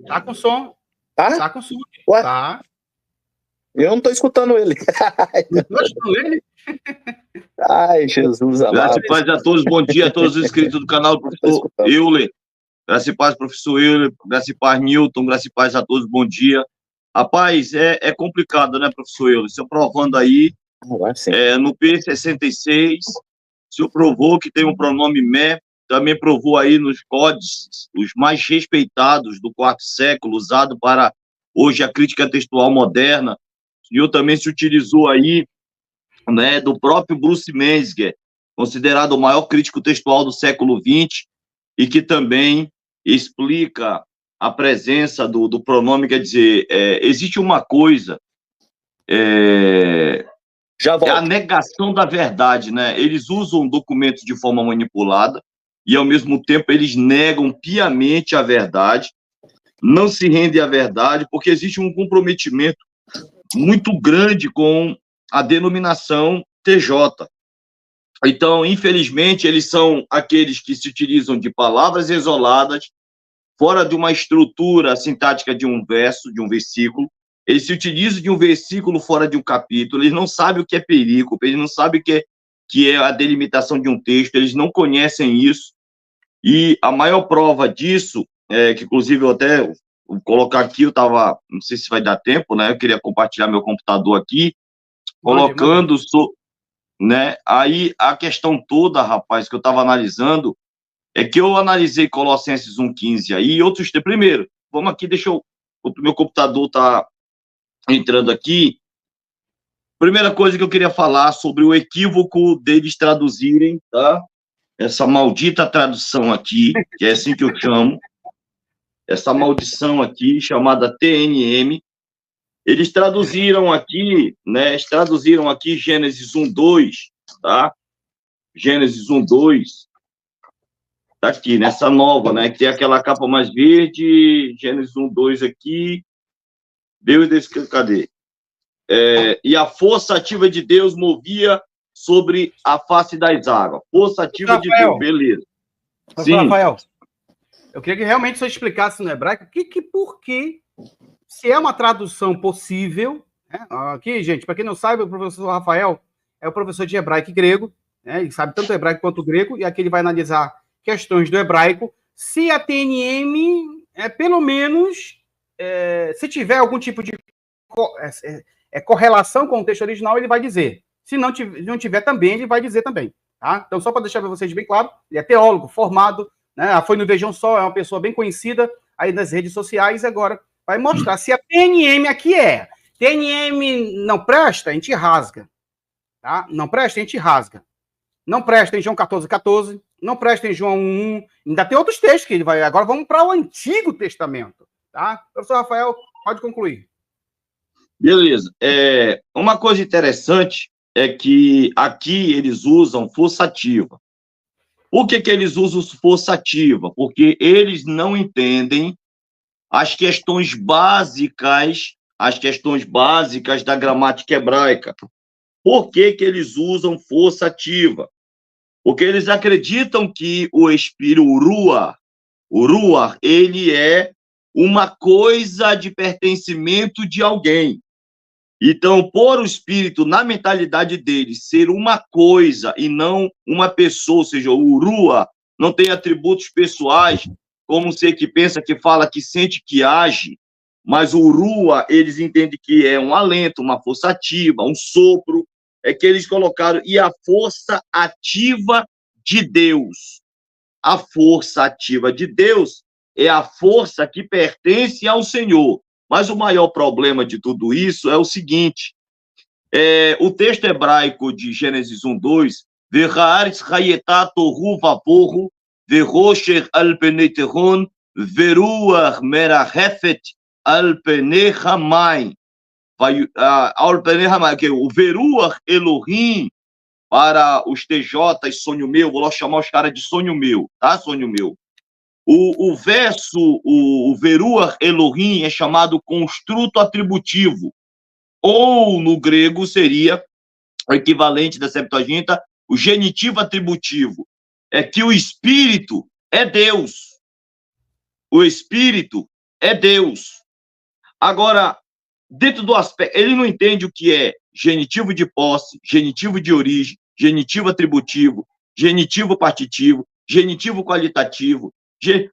Tá com som. Tá? Tá com som. Ué? Tá. Eu não tô escutando ele. Não tô escutando ele? Ai, Jesus amado. Graça e paz a todos, bom dia a todos os inscritos do canal do professor Euler. Graça e paz, professor Euler. Graça e paz, Newton. Graça e paz a todos, bom dia. Rapaz, é complicado, né, professor Euler? O senhor provando aí, no P66, o senhor provou que tem um pronome me, também provou aí nos códices, os mais respeitados do quarto século, usado para hoje a crítica textual moderna. O senhor também se utilizou aí, né, do próprio Bruce Metzger, considerado o maior crítico textual do século XX, e que também explica a presença do pronome, quer dizer, existe uma coisa, é a negação da verdade, né? Eles usam documentos de forma manipulada e, ao mesmo tempo, eles negam piamente a verdade, não se rendem à verdade, porque existe um comprometimento muito grande com a denominação TJ. Então, infelizmente, eles são aqueles que se utilizam de palavras isoladas, fora de uma estrutura sintática de um verso, de um versículo. Eles se utilizam de um versículo fora de um capítulo, eles não sabem o que é perícope, eles não sabem o que é a delimitação de um texto, eles não conhecem isso. E a maior prova disso, que inclusive eu até vou colocar aqui, eu estava, não sei se vai dar tempo, né? Eu queria compartilhar meu computador aqui, colocando, né? Aí a questão toda, rapaz, que eu estava analisando, é que eu analisei Colossenses 1,15 aí e outros. Primeiro, vamos aqui, o meu computador tá entrando aqui. Primeira coisa que eu queria falar sobre o equívoco deles traduzirem, tá? Essa maldita tradução aqui, que é assim que eu chamo, essa maldição aqui, chamada TNM, eles traduziram aqui, né? Eles traduziram aqui Gênesis 1:2, tá? Gênesis 1:2. Tá aqui, nessa nova, né? Que tem aquela capa mais verde, Gênesis 1:2 aqui. Deus, cadê? E a força ativa de Deus movia sobre a face das águas. Força ativa de Deus, beleza. Sim. Rafael, eu queria que realmente você explicasse no hebraico por que, se é uma tradução possível, né? Aqui, gente, para quem não sabe, o professor Rafael é o professor de hebraico e grego, né? Ele sabe tanto hebraico quanto grego, e aqui ele vai analisar questões do hebraico. Se a TNM, pelo menos, se tiver algum tipo de correlação com o texto original, ele vai dizer. Se não tiver também, ele vai dizer também. Tá? Então, só para deixar para vocês bem claro, ele é teólogo, formado, né? Foi no Vejam Só, é uma pessoa bem conhecida aí nas redes sociais, agora vai mostrar se a TNM aqui TNM não presta, a gente rasga. Tá? Não presta, a gente rasga. Não presta em João 14:14, não presta em João 1:1, ainda tem outros textos que ele vai. Agora vamos para o Antigo Testamento, tá? Professor Rafael, pode concluir. Beleza. Uma coisa interessante é que aqui eles usam força ativa. Por que eles usam força ativa? Porque eles não entendem as questões básicas da gramática hebraica. Por que eles usam força ativa? Porque eles acreditam que o espírito, o ruach, ele é uma coisa de pertencimento de alguém. Então, por o espírito, na mentalidade deles, ser uma coisa e não uma pessoa, ou seja, o ruach não tem atributos pessoais, como um ser que pensa, que fala, que sente, que age, mas o ruach, eles entendem que é um alento, uma força ativa, um sopro, é que eles colocaram, e a força ativa de Deus. A força ativa de Deus é a força que pertence ao Senhor. Mas o maior problema de tudo isso é o seguinte, o texto hebraico de Gênesis 1:2, V'ha'aretz hayeta tohu vapohu, ve'rosher al penei tehon, ve'ruach merachefet al penei hamayim. O Veruach Elohim, para os TJs, sonho meu, vou lá chamar os caras de sonho meu, tá? Sonho meu. O verso, o Veruach Elohim é chamado construto atributivo, ou no grego seria o equivalente da Septuaginta, o genitivo atributivo. É que o Espírito é Deus. O Espírito é Deus. Agora, dentro do aspecto, ele não entende o que é genitivo de posse, genitivo de origem, genitivo atributivo, genitivo partitivo, genitivo qualitativo.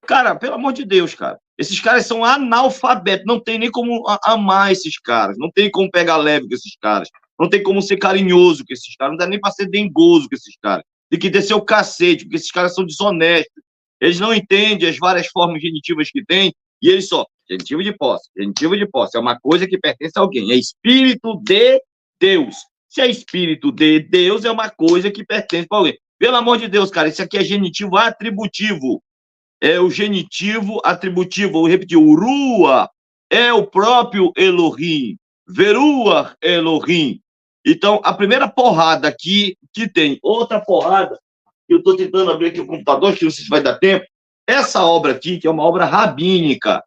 Cara, pelo amor de Deus, cara. Esses caras são analfabetos, não tem nem como amar esses caras, não tem como pegar leve com esses caras, não tem como ser carinhoso com esses caras, não dá nem para ser dengoso com esses caras. Tem que descer o cacete, porque esses caras são desonestos. Eles não entendem as várias formas genitivas que tem, e eles só, genitivo de posse, é uma coisa que pertence a alguém, é espírito de Deus. Se é espírito de Deus, é uma coisa que pertence a alguém. Pelo amor de Deus, cara, isso aqui é genitivo atributivo. É o genitivo atributivo, vou repetir, o Rua é o próprio Elohim, Veruah Elohim. Então, a primeira porrada aqui, que tem outra porrada, eu estou tentando abrir aqui o computador, que não sei se vai dar tempo, essa obra aqui, que é uma obra rabínica,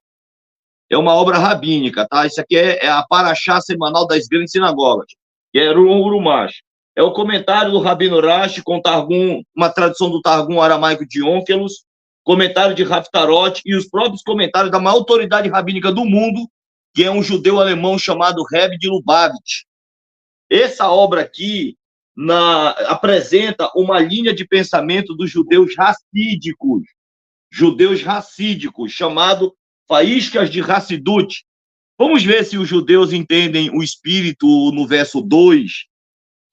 tá? Isso aqui é a Paraxá semanal das grandes sinagogas, que é Urumash. É o comentário do Rabino Rashi com Targum, uma tradução do Targum aramaico de Onkelos, comentário de Haftarot e os próprios comentários da maior autoridade rabínica do mundo, que é um judeu alemão chamado Rebbe de Lubavitch. Essa obra aqui apresenta uma linha de pensamento dos judeus racídicos, chamado Faíscas de Hassidut. Vamos ver se os judeus entendem o espírito no verso 2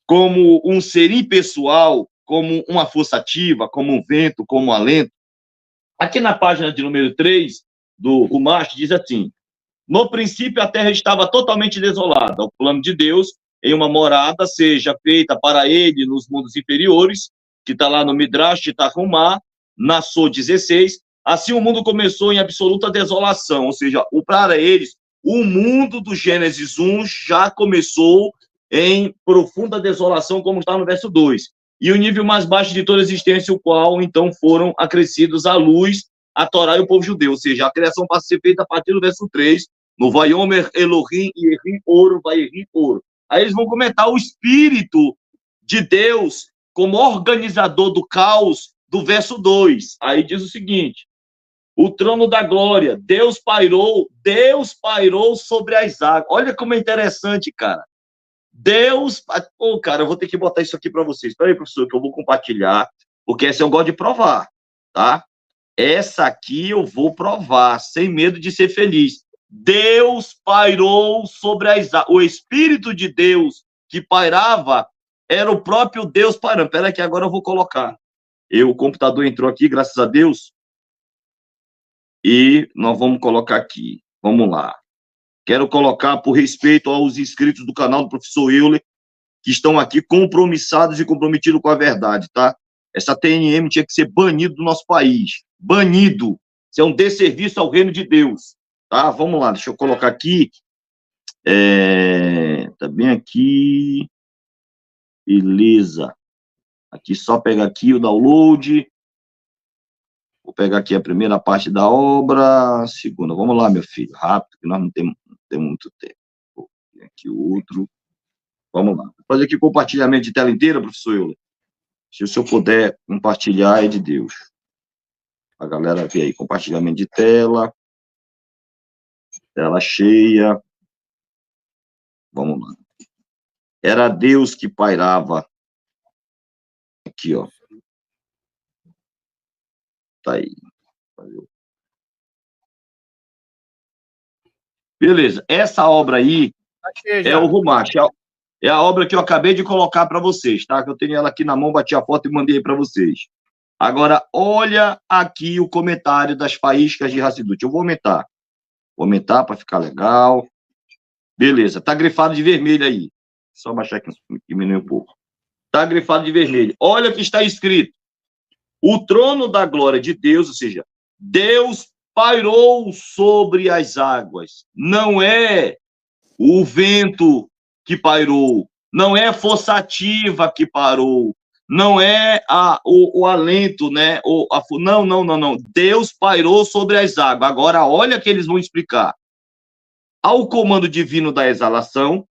como um ser impessoal, como uma força ativa, como um vento, como um alento. Aqui na página de número 3 do Rumash diz assim: no princípio a terra estava totalmente desolada, o plano de Deus em uma morada seja feita para ele nos mundos inferiores, que está lá no Midrash de Tarhumá, na Sô 16, assim o mundo começou em absoluta desolação, ou seja, para eles, o mundo do Gênesis 1 já começou em profunda desolação, como está no verso 2. E o nível mais baixo de toda a existência, o qual, então, foram acrescidos à luz, a Torá e o povo judeu. Ou seja, a criação passa a ser feita a partir do verso 3, no Vaiomer Elohim Yehi Ouro, Vayehi Ouro. Aí eles vão comentar o Espírito de Deus como organizador do caos do verso 2. Aí diz o seguinte: o trono da glória, Deus pairou sobre as águas. Olha como é interessante, cara. Deus... cara, eu vou ter que botar isso aqui para vocês. Espera aí, professor, que eu vou compartilhar, porque essa eu gosto de provar, tá? Essa aqui eu vou provar, sem medo de ser feliz. Deus pairou sobre as águas. O Espírito de Deus que pairava era o próprio Deus pairando. Espera que agora eu vou colocar. O computador entrou aqui, graças a Deus. E nós vamos colocar aqui. Vamos lá. Quero colocar, por respeito aos inscritos do canal do professor Euler, que estão aqui compromissados e comprometidos com a verdade, tá? Essa TNM tinha que ser banido do nosso país. Banido. Isso é um desserviço ao reino de Deus. Tá? Vamos lá, deixa eu colocar aqui. Tá bem aqui. Beleza. Aqui, só pegar aqui o download. Vou pegar aqui a primeira parte da obra, a segunda. Vamos lá, meu filho, rápido, que nós não temos muito tempo. Vou pegar aqui o outro. Vamos lá. Vou fazer aqui compartilhamento de tela inteira, professor Euler. Se eu puder compartilhar, é de Deus. A galera vê aí, compartilhamento de tela. Tela cheia. Vamos lá. Era Deus que pairava. Aqui, ó. Tá aí. Beleza. Essa obra aí é o Rumash. É a obra que eu acabei de colocar para vocês, tá? Que eu tenho ela aqui na mão, bati a foto e mandei para vocês. Agora, olha aqui o comentário das faíscas de Hassidut. Eu vou aumentar. Vou aumentar para ficar legal. Beleza. Tá grifado de vermelho aí. Só baixar aqui, diminuir um pouco. Tá grifado de vermelho. Olha o que está escrito. O trono da glória de Deus, ou seja, Deus pairou sobre as águas. Não é o vento que pairou, não é a força ativa que parou, não é o alento, né? Não. Deus pairou sobre as águas. Agora, olha que eles vão explicar. Ao comando divino da exalação,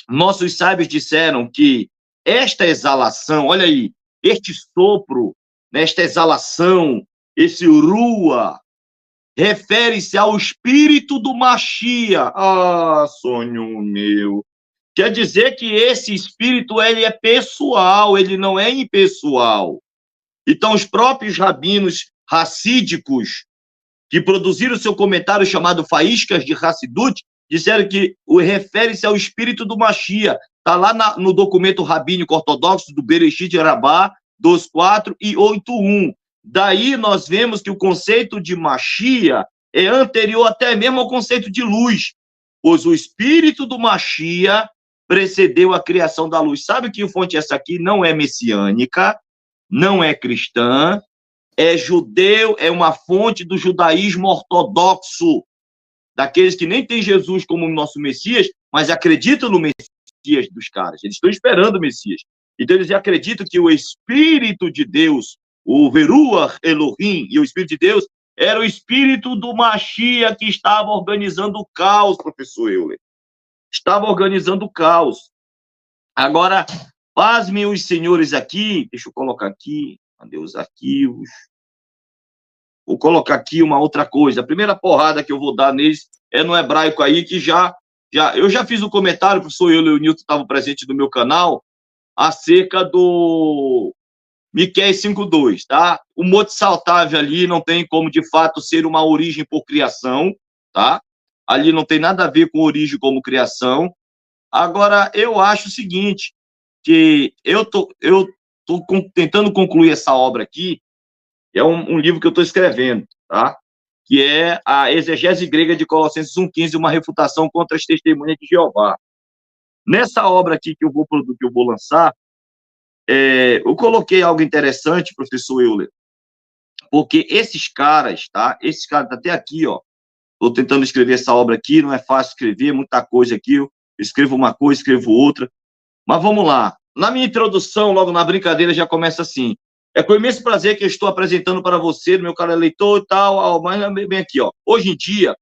nossos sábios disseram que esta exalação, olha aí, este sopro, esta exalação, esse rua, refere-se ao espírito do Machia. Ah, sonho meu. Quer dizer que esse espírito, ele é pessoal, ele não é impessoal. Então, os próprios rabinos racídicos, que produziram seu comentário chamado Faíscas de Hassidut, disseram que refere-se ao espírito do Machia. Está lá no documento rabínico ortodoxo do Bereshit Rabbah 2.4 e 8.1. Daí nós vemos que o conceito de Machia é anterior até mesmo ao conceito de luz, pois o espírito do Machia precedeu a criação da luz. Sabe que fonte essa aqui não é messiânica, não é cristã, é judeu, é uma fonte do judaísmo ortodoxo, daqueles que nem têm Jesus como nosso Messias, mas acreditam no Messias dos caras. Eles estão esperando o Messias. Então eles acreditam que o Espírito de Deus, o Veruach Elohim e o Espírito de Deus, era o espírito do Machia que estava organizando o caos, professor Euler. Estava organizando o caos. Agora, pasmem os senhores aqui, deixa eu colocar aqui, cadê os arquivos? Vou colocar aqui uma outra coisa. A primeira porrada que eu vou dar neles é no hebraico aí, que eu já fiz um comentário, o professor Euler e o Nilton estavam presentes no meu canal, acerca do Miqueias 5.2, tá? O mote saltável ali não tem como, de fato, ser uma origem por criação, tá? Ali não tem nada a ver com origem como criação. Agora, eu acho o seguinte, que eu tô tentando concluir essa obra aqui, é um livro que eu estou escrevendo, tá? Que é a Exegese Grega de Colossenses 1.15, uma refutação contra as testemunhas de Jeová. Nessa obra aqui que eu vou lançar, eu coloquei algo interessante, professor Euler, porque esses caras, tá? Esses caras, até aqui, ó, estou tentando escrever essa obra aqui, não é fácil escrever, muita coisa aqui, eu escrevo uma coisa, escrevo outra, mas vamos lá. Na minha introdução, logo na brincadeira, já começa assim: é com imenso prazer que eu estou apresentando para você, meu caro eleitor e tal, mas bem aqui, ó. Hoje em dia,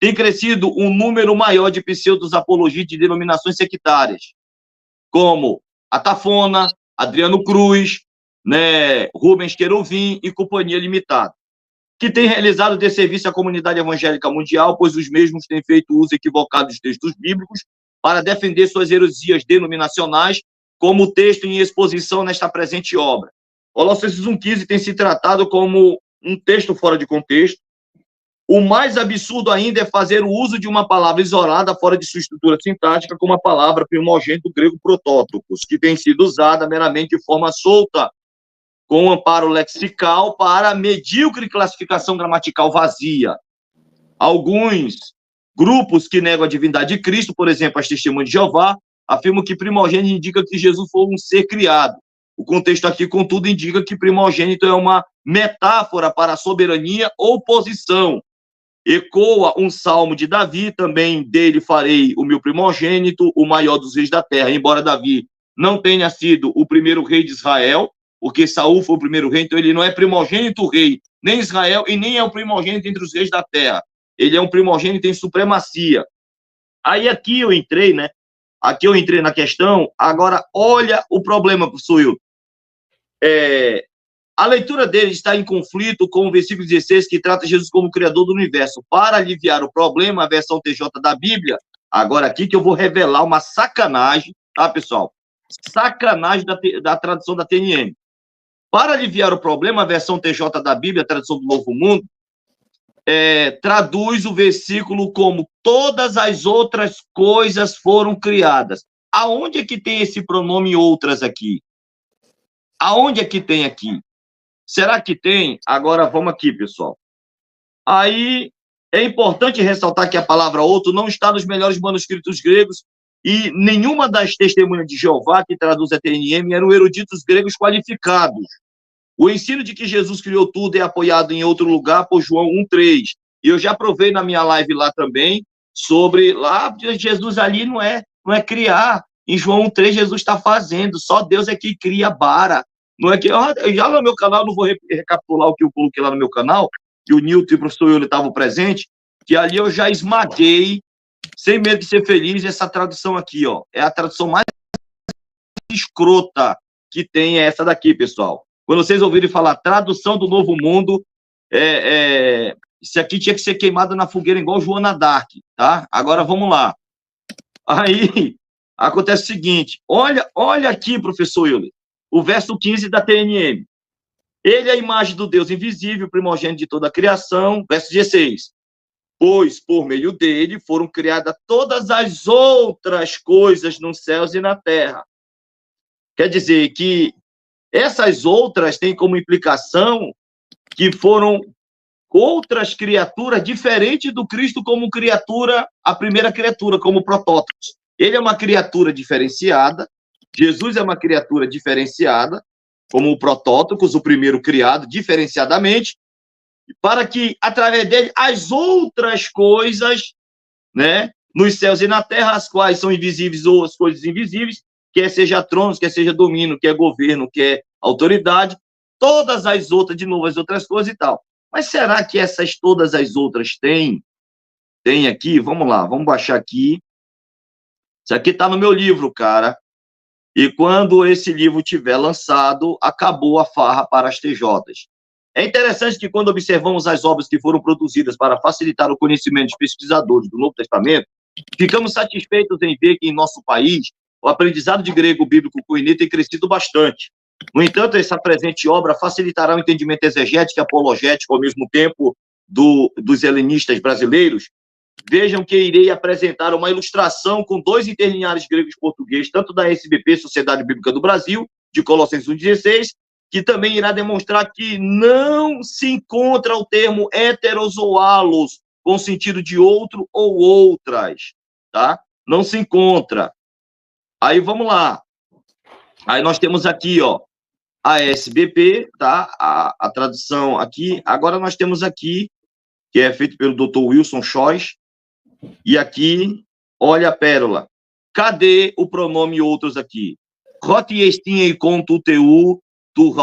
tem crescido um número maior de pseudos apologistas de denominações sectárias, como a Tafona, Adriano Cruz, né, Rubens Querovim e Companhia Limitada, que tem realizado desserviço à comunidade evangélica mundial, pois os mesmos têm feito uso equivocado dos textos bíblicos para defender suas heresias denominacionais, como o texto em exposição nesta presente obra. Colossenses 1.15 tem se tratado como um texto fora de contexto. O mais absurdo ainda é fazer o uso de uma palavra isolada fora de sua estrutura sintática, como a palavra primogênito grego protótopos, que tem sido usada meramente de forma solta, com amparo lexical para medíocre classificação gramatical vazia. Alguns grupos que negam a divindade de Cristo, por exemplo, as Testemunhas de Jeová, afirmam que primogênito indica que Jesus foi um ser criado. O contexto aqui, contudo, indica que primogênito é uma metáfora para soberania ou posição. Ecoa um salmo de Davi, também dele farei o meu primogênito, o maior dos reis da terra. Embora Davi não tenha sido o primeiro rei de Israel, porque Saul foi o primeiro rei, então ele não é primogênito rei, nem Israel, e nem é o primogênito entre os reis da terra. Ele é um primogênito em supremacia. Aí aqui eu entrei, né? Aqui eu entrei na questão. Agora, olha o problema, professor Will. A leitura dele está em conflito com o versículo 16, que trata Jesus como Criador do universo. Para aliviar o problema, a versão TJ da Bíblia, agora aqui que eu vou revelar uma sacanagem, tá, pessoal? Sacanagem da tradução da TNM. Para aliviar o problema, a versão TJ da Bíblia, a tradução do Novo Mundo, traduz o versículo como todas as outras coisas foram criadas. Aonde é que tem esse pronome outras aqui? Aonde é que tem aqui? Será que tem? Agora vamos aqui, pessoal. Aí é importante ressaltar que a palavra outro não está nos melhores manuscritos gregos e nenhuma das testemunhas de Jeová que traduz a TNM eram eruditos gregos qualificados. O ensino de que Jesus criou tudo é apoiado em outro lugar por João 1,3. E eu já provei na minha live lá também sobre lá Jesus ali não é criar. Em João 1,3 Jesus está fazendo. Só Deus é que cria bara. Não é que já no meu canal, não vou recapitular o que eu coloquei lá no meu canal, que o Nilton e o professor Euler estavam presentes, que ali eu já esmaguei, sem medo de ser feliz, essa tradução aqui, ó. É a tradução mais escrota que tem, é essa daqui, pessoal. Quando vocês ouvirem falar tradução do Novo Mundo, Isso aqui tinha que ser queimado na fogueira igual Joana Dark, tá? Agora vamos lá. Aí acontece o seguinte, olha aqui, professor Euler, o verso 15 da TNM. Ele é a imagem do Deus invisível, primogênito de toda a criação. Verso 16. Pois por meio dele foram criadas todas as outras coisas nos céus e na terra. Quer dizer que essas outras têm como implicação que foram outras criaturas diferentes do Cristo como criatura, a primeira criatura, como protótipo. Ele é uma criatura diferenciada, Jesus é uma criatura diferenciada, como o protótipo, o primeiro criado, diferenciadamente, para que, através dele, as outras coisas, né, nos céus e na terra, as quais são invisíveis ou as coisas invisíveis, quer seja tronos, quer seja domínio, quer governo, quer autoridade, todas as outras, de novo, as outras coisas e tal. Mas será que essas todas as outras têm? Tem aqui? Vamos lá, vamos baixar aqui. Isso aqui está no meu livro, cara. E quando esse livro tiver lançado, acabou a farra para as TJs. É interessante que quando observamos as obras que foram produzidas para facilitar o conhecimento dos pesquisadores do Novo Testamento, ficamos satisfeitos em ver que em nosso país o aprendizado de grego bíblico koiné tem crescido bastante. No entanto, essa presente obra facilitará o entendimento exegético e apologético ao mesmo tempo dos helenistas brasileiros. Vejam que irei apresentar uma ilustração com 2 interlineares gregos e portugueses, tanto da SBP, Sociedade Bíblica do Brasil, de Colossenses 1,16, que também irá demonstrar que não se encontra o termo heteros ou alos, com sentido de outro ou outras, tá? Não se encontra. Aí, vamos lá. Aí nós temos aqui, ó, a SBP, tá? A tradução aqui. Agora nós temos aqui, que é feito pelo Dr. Wilson Schois, e aqui, olha a pérola. Cadê o pronome outros aqui? Rotiestinha com tuteu, tu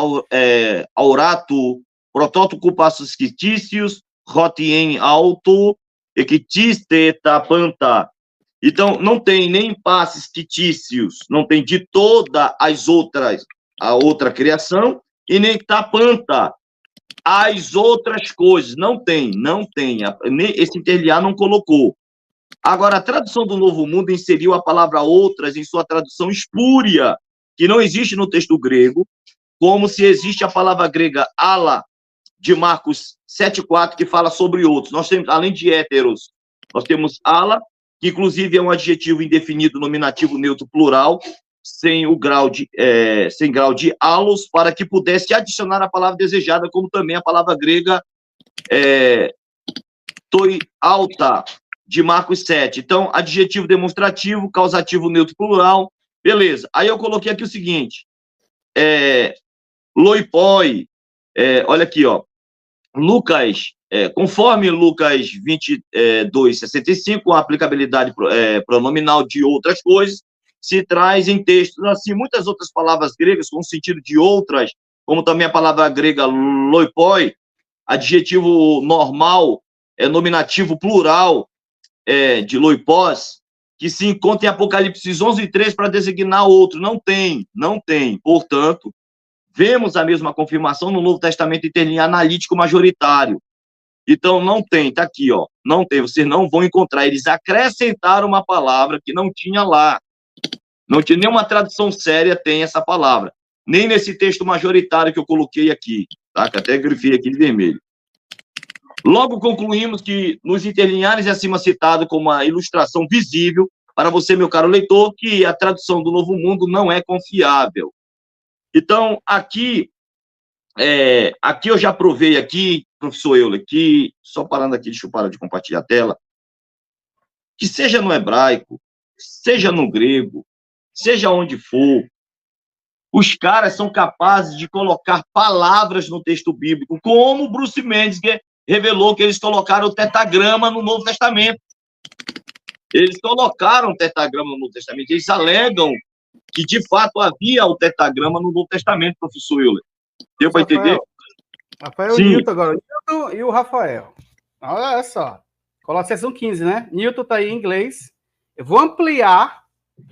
aurato, protótipo passos quitícios, rotien alto, equitiste tapanta. Então, não tem nem passes quitícios, não tem de todas as outras, a outra criação, e nem tapanta, as outras coisas. Não tem. Esse interliar não colocou. Agora, a tradução do Novo Mundo inseriu a palavra outras em sua tradução espúria, que não existe no texto grego, como se existe a palavra grega ala, de Marcos 7,4, que fala sobre outros. Nós temos, além de héteros, nós temos ala, que inclusive é um adjetivo indefinido, nominativo neutro plural, sem grau de alos, para que pudesse adicionar a palavra desejada, como também a palavra grega toi alta, de Marcos 7. Então, adjetivo demonstrativo, causativo neutro plural, beleza. Aí eu coloquei aqui o seguinte, loipoi, olha aqui, ó, Lucas, conforme Lucas 22:65, a aplicabilidade pronominal de outras coisas se traz em textos assim, muitas outras palavras gregas com sentido de outras, como também a palavra grega loipoi, adjetivo normal, nominativo plural, de loipós, que se encontra em Apocalipse 11:3 para designar outro. Não tem. Portanto, vemos a mesma confirmação no Novo Testamento interlinear analítico majoritário. Então, não tem, tá aqui, ó, não tem, vocês não vão encontrar. Eles acrescentaram uma palavra que não tinha lá. Não tinha nenhuma tradução séria, tem essa palavra. Nem nesse texto majoritário que eu coloquei aqui, tá? Que até grifei aqui de vermelho. Logo concluímos que nos interlineares acima citado como uma ilustração visível, para você, meu caro leitor, que a tradução do Novo Mundo não é confiável. Então, aqui eu já provei aqui, professor Euler, que, só parando aqui, deixa eu parar de compartilhar a tela, que seja no hebraico, seja no grego, seja onde for, os caras são capazes de colocar palavras no texto bíblico, como Bruce Mendes revelou que eles colocaram o tetagrama no Novo Testamento. Eles colocaram o tetagrama no Novo Testamento, eles alegam que, de fato, havia o tetagrama no Novo Testamento, professor Euler. Deu para entender? Rafael e o Newton agora. O Newton e o Rafael. Olha só. Colossenses 1:15, né? Newton está aí em inglês. Eu vou ampliar.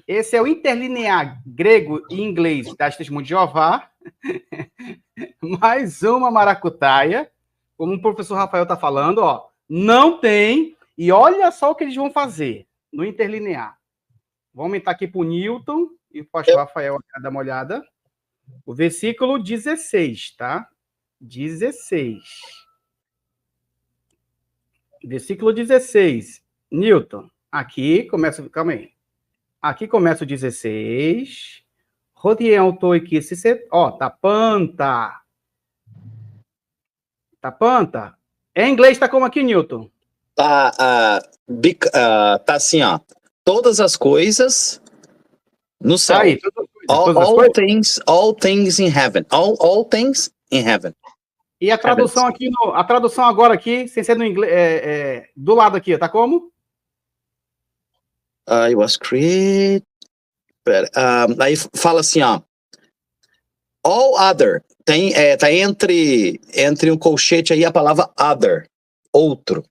Esse é o interlinear grego e inglês das Testemunhas de Jeová. Mais uma maracutaia, como o professor Rafael está falando, ó, não tem, e olha só o que eles vão fazer no interlinear. Vou aumentar aqui para o Newton e o pastor Rafael dar uma olhada. O versículo 16, tá? 16. Versículo 16. Newton, aqui começa, calma aí. Aqui começa o 16. Rodien tô aqui, ó, tapanta. Tapanta. Em inglês tá como aqui, Newton? Tá assim, ó. Todas as coisas no céu. Aí, all things in heaven. All things in heaven. E a tradução aqui, a tradução agora aqui, sem ser no inglês, do lado aqui, tá como? I was created. Aí fala assim, ó. All other. Tá entre um colchete aí a palavra other. Outro.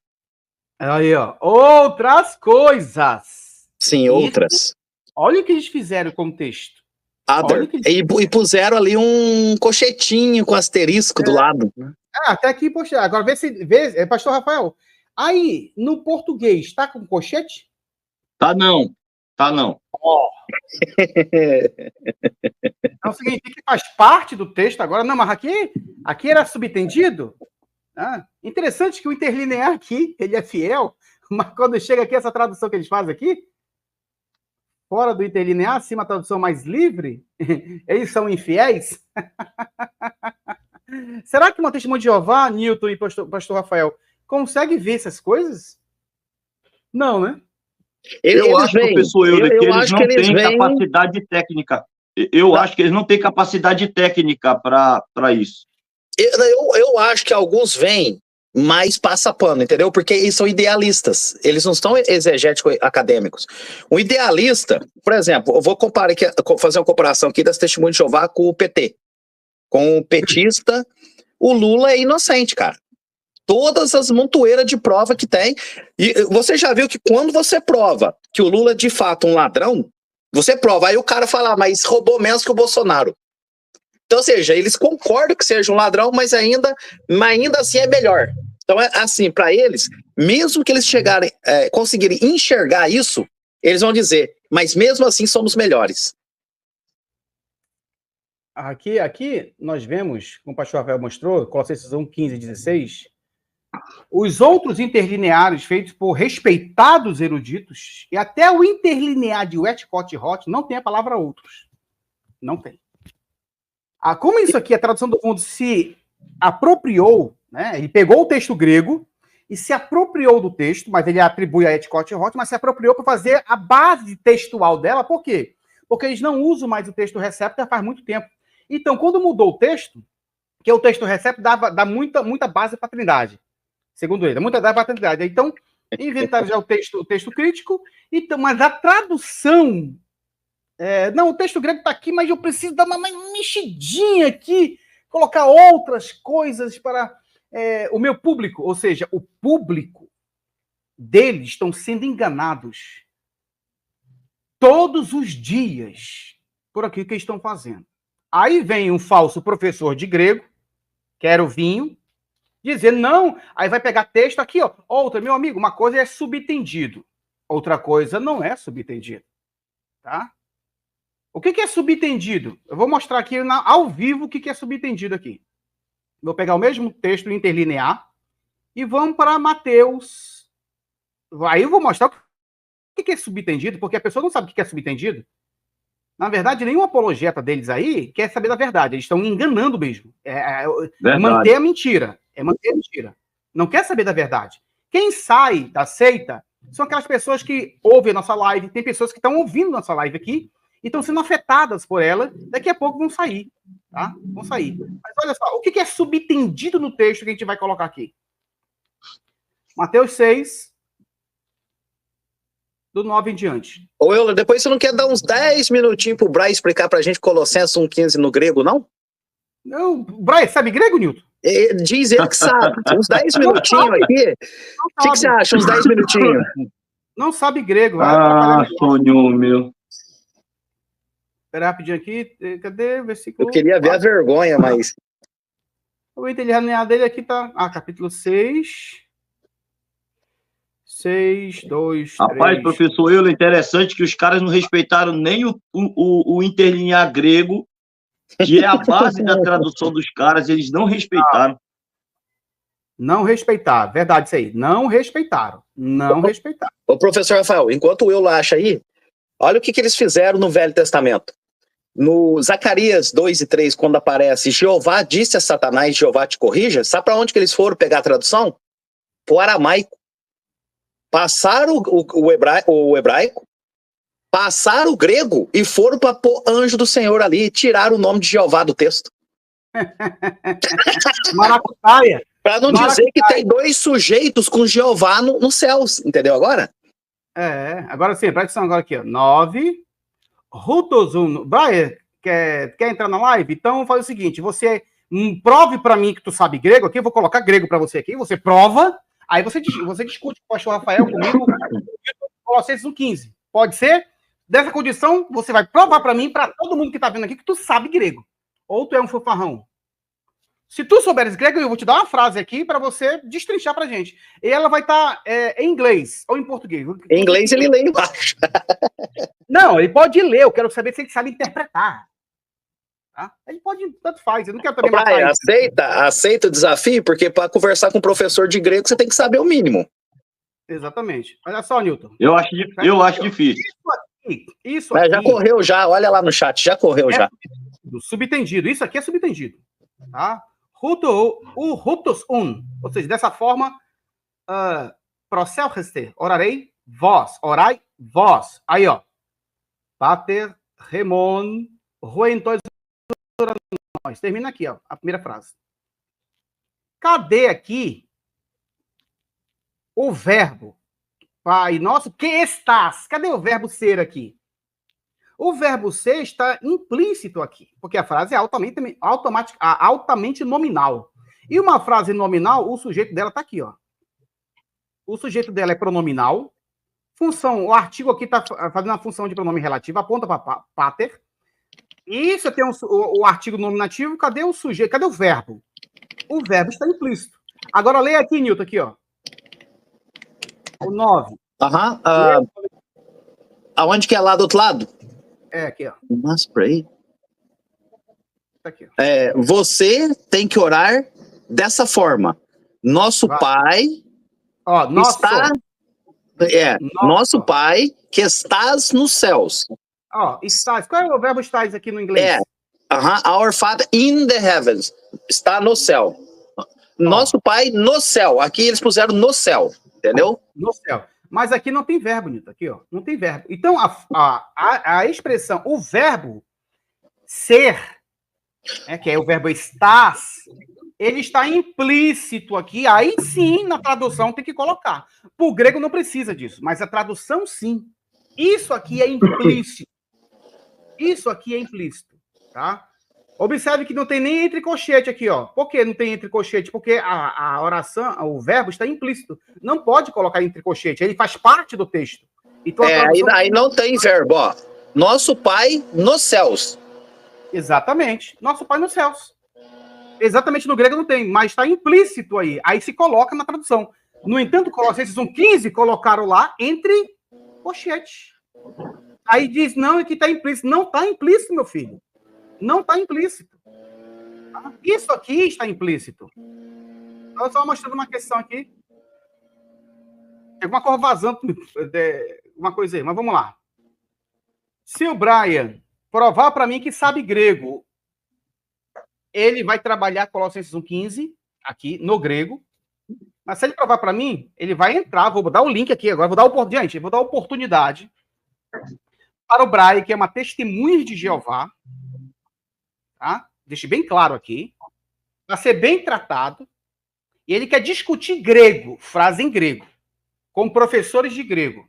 Aí, ó. Outras coisas. Sim, outras. Olha o que eles fizeram com o texto. Other. E puseram ali um colchetinho com asterisco do lado. Até aqui, poxa. Agora vê, pastor Rafael. Aí, no português, tá com colchete? Tá não. Ó. Então significa que faz parte do texto agora. Não, mas aqui era subtendido. Interessante que o interlinear aqui, ele é fiel, mas quando chega aqui, essa tradução que eles fazem aqui, fora do interlinear, acima a tradução mais livre, eles são infiéis? Será que uma testemunha de Jeová, Newton e pastor Rafael, consegue ver essas coisas? Não, né? Eu acho, professor Euler, que eles não têm capacidade técnica. Eu acho que eles não têm capacidade técnica para isso. Eu acho que alguns vêm, mas passa pano, entendeu? Porque eles são idealistas. Eles não são exegéticos acadêmicos. Um idealista, por exemplo, eu vou fazer uma comparação aqui das testemunhas de Jeová com o PT. Com o petista, o Lula é inocente, cara. Todas as montoeiras de prova que tem. E você já viu que quando você prova que o Lula é de fato um ladrão, você prova. Aí o cara fala, mas roubou menos que o Bolsonaro. Então, ou seja, eles concordam que seja um ladrão, mas ainda assim é melhor. Então, é assim, para eles, mesmo que eles conseguirem enxergar isso, eles vão dizer, mas mesmo assim somos melhores. Aqui nós vemos, como o pastor Rafael mostrou, Colossenses 1, 15 e 16, os outros interlineares feitos por respeitados eruditos, e até o interlinear de Westcott e Roth não tem a palavra outros. Não tem. Como isso aqui, a tradução do mundo se apropriou, né? Ele pegou o texto grego e se apropriou do texto, mas ele atribui a Westcott e Roth, mas se apropriou para fazer a base textual dela. Por quê? Porque eles não usam mais o texto receptor faz muito tempo. Então, quando mudou o texto, que o texto receptor dá muita base para a Trindade, segundo ele, muita base para a Trindade. Então, inventaram já o texto crítico, então, mas a tradução... não, o texto grego está aqui, mas eu preciso dar uma mexidinha aqui, colocar outras coisas para o meu público. Ou seja, o público deles estão sendo enganados todos os dias por aquilo que eles estão fazendo. Aí vem um falso professor de grego, que era o Vinho, dizendo, não, aí vai pegar texto aqui, ó, outra, meu amigo, uma coisa é subtendido, outra coisa não é subtendido, tá? O que é subtendido? Eu vou mostrar aqui ao vivo o que é subtendido aqui. Vou pegar o mesmo texto interlinear e vamos para Mateus. Aí eu vou mostrar o que é subtendido, porque a pessoa não sabe o que é subtendido. Na verdade, nenhum apologeta deles aí quer saber da verdade. Eles estão enganando mesmo. É manter a mentira. É manter a mentira. Não quer saber da verdade. Quem sai da seita são aquelas pessoas que ouvem a nossa live. Tem pessoas que estão ouvindo nossa live aqui e estão sendo afetadas por ela. Daqui a pouco vão sair. Tá? Vão sair. Mas olha só, o que é subtendido no texto que a gente vai colocar aqui? Mateus 6... do 9 em diante. Ô, Euler, depois você não quer dar uns 10 minutinhos pro Braz explicar pra gente Colossenses 1,15 no grego, não? Não, Braz, sabe grego, Newton? Diz ele que sabe. Uns 10 minutinhos aqui. O que você acha? Uns 10 minutinhos? Não sabe grego. Sonho meu. Espera rapidinho aqui. Cadê o versículo? Eu queria ver a vergonha, mas... O item linear dele aqui tá... capítulo 6. 6, 2, 3... Rapaz, professor Euler, interessante que os caras não respeitaram nem o interlinear grego, que é a base da tradução dos caras, eles não respeitaram. Não respeitaram, verdade isso aí. Não respeitaram. Ô, professor Rafael, enquanto o Euler acha aí, olha o que eles fizeram no Velho Testamento. No Zacarias 2 e 3, quando aparece Jeová disse a Satanás, Jeová te corrija, sabe para onde que eles foram pegar a tradução? Para o aramaico. Passaram o hebraico, passaram o grego e foram para pôr anjo do Senhor ali, tiraram o nome de Jeová do texto. Maracutaia. Para não dizer que tem dois sujeitos com Jeová nos céus, entendeu agora? Agora sim, presta atenção agora aqui, ó. 9, Rutos 1. Brian, quer entrar na live? Então faz o seguinte, você prove para mim que tu sabe grego aqui, eu vou colocar grego para você aqui, você prova, aí você discute com o pastor Rafael, comigo, Colossenses 1,15. Pode ser? Dessa condição, você vai provar para mim, para todo mundo que tá vendo aqui, que tu sabe grego. Ou tu é um fanfarrão. Se tu souberes grego, eu vou te dar uma frase aqui para você destrinchar pra gente. E ela vai estar em inglês ou em português. Em inglês ele lê embaixo. Não, ele pode ler. Eu quero saber se ele sabe interpretar. Tá? Ele pode, tanto faz. Eu não quero também matar aceita o desafio, porque para conversar com um professor de grego você tem que saber o mínimo. Exatamente. Olha só, Newton. Eu acho difícil. Isso aqui já correu já. Olha lá no chat, já correu já. Subtendido. Isso aqui é subtendido. Tá? O Rutus 1, ou seja, dessa forma, procelgeste, orarei vós, orai vós. Aí, ó. Pater, remon, ruentois, nós. Termina aqui, ó, a primeira frase. Cadê aqui o verbo? Pai nosso, que estás? Cadê o verbo ser aqui? O verbo ser está implícito aqui, porque a frase é altamente nominal. E uma frase nominal, o sujeito dela está aqui, ó. O sujeito dela é pronominal. Função, o artigo aqui está fazendo a função de pronome relativo, aponta para pater. E você tem o artigo nominativo, cadê o sujeito? Cadê o verbo? O verbo está implícito. Agora leia aqui, Newton, aqui, ó. O 9. Aonde que é lá do outro lado? Aqui, ó. Must pray. Tá aqui, ó. Você tem que orar dessa forma. Nosso Pai nosso Pai que estás nos céus. Estás. Qual é o verbo estás aqui no inglês? Our Father in the heavens. Está no céu. Nosso Pai no céu. Aqui eles puseram no céu. Entendeu? No céu. Mas aqui não tem verbo, Nito. Aqui, ó. Não tem verbo. Então, a expressão, o verbo ser, que é o verbo estás, ele está implícito aqui. Aí sim, na tradução tem que colocar. Para o grego não precisa disso, mas a tradução sim. Isso aqui é implícito. Isso aqui é implícito, tá? Observe que não tem nem entre colchete aqui, ó. Por que não tem entre colchete? Porque a oração, o verbo está implícito. Não pode colocar entre colchete, ele faz parte do texto. Então, aí não tem verbo, ó. Nosso Pai nos céus. Exatamente. Nosso Pai nos céus. Exatamente, no grego não tem, mas está implícito aí. Aí se coloca na tradução. No entanto, Colossenses 1,15 colocaram lá entre colchete. Aí diz, não, é que está implícito. Não está implícito, meu filho. Não está implícito. Isso aqui está implícito. Eu só mostrando uma questão aqui. Tem alguma coisa vazando, uma coisa aí, mas vamos lá. Se o Brian provar para mim que sabe grego, ele vai trabalhar Colossenses 1,15 aqui no grego. Mas se ele provar para mim, ele vai entrar. Vou dar o link aqui agora. Vou dar a oportunidade para o Brian, que é uma testemunha de Jeová. Tá? Deixe bem claro aqui. Para ser bem tratado. E ele quer discutir grego, frase em grego, com professores de grego.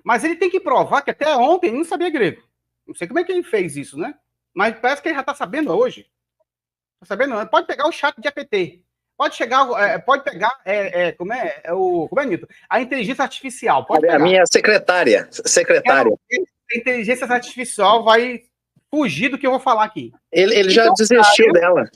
Mas ele tem que provar que até ontem ele não sabia grego. Não sei como é que ele fez isso, né? Mas parece que ele já está sabendo hoje. Está sabendo? Pode pegar o chat de APT. Pode pegar, como é, Nilton? A inteligência artificial. Pode pegar. A minha secretária. A inteligência artificial vai fugir do que eu vou falar aqui. Ele já desistiu dela.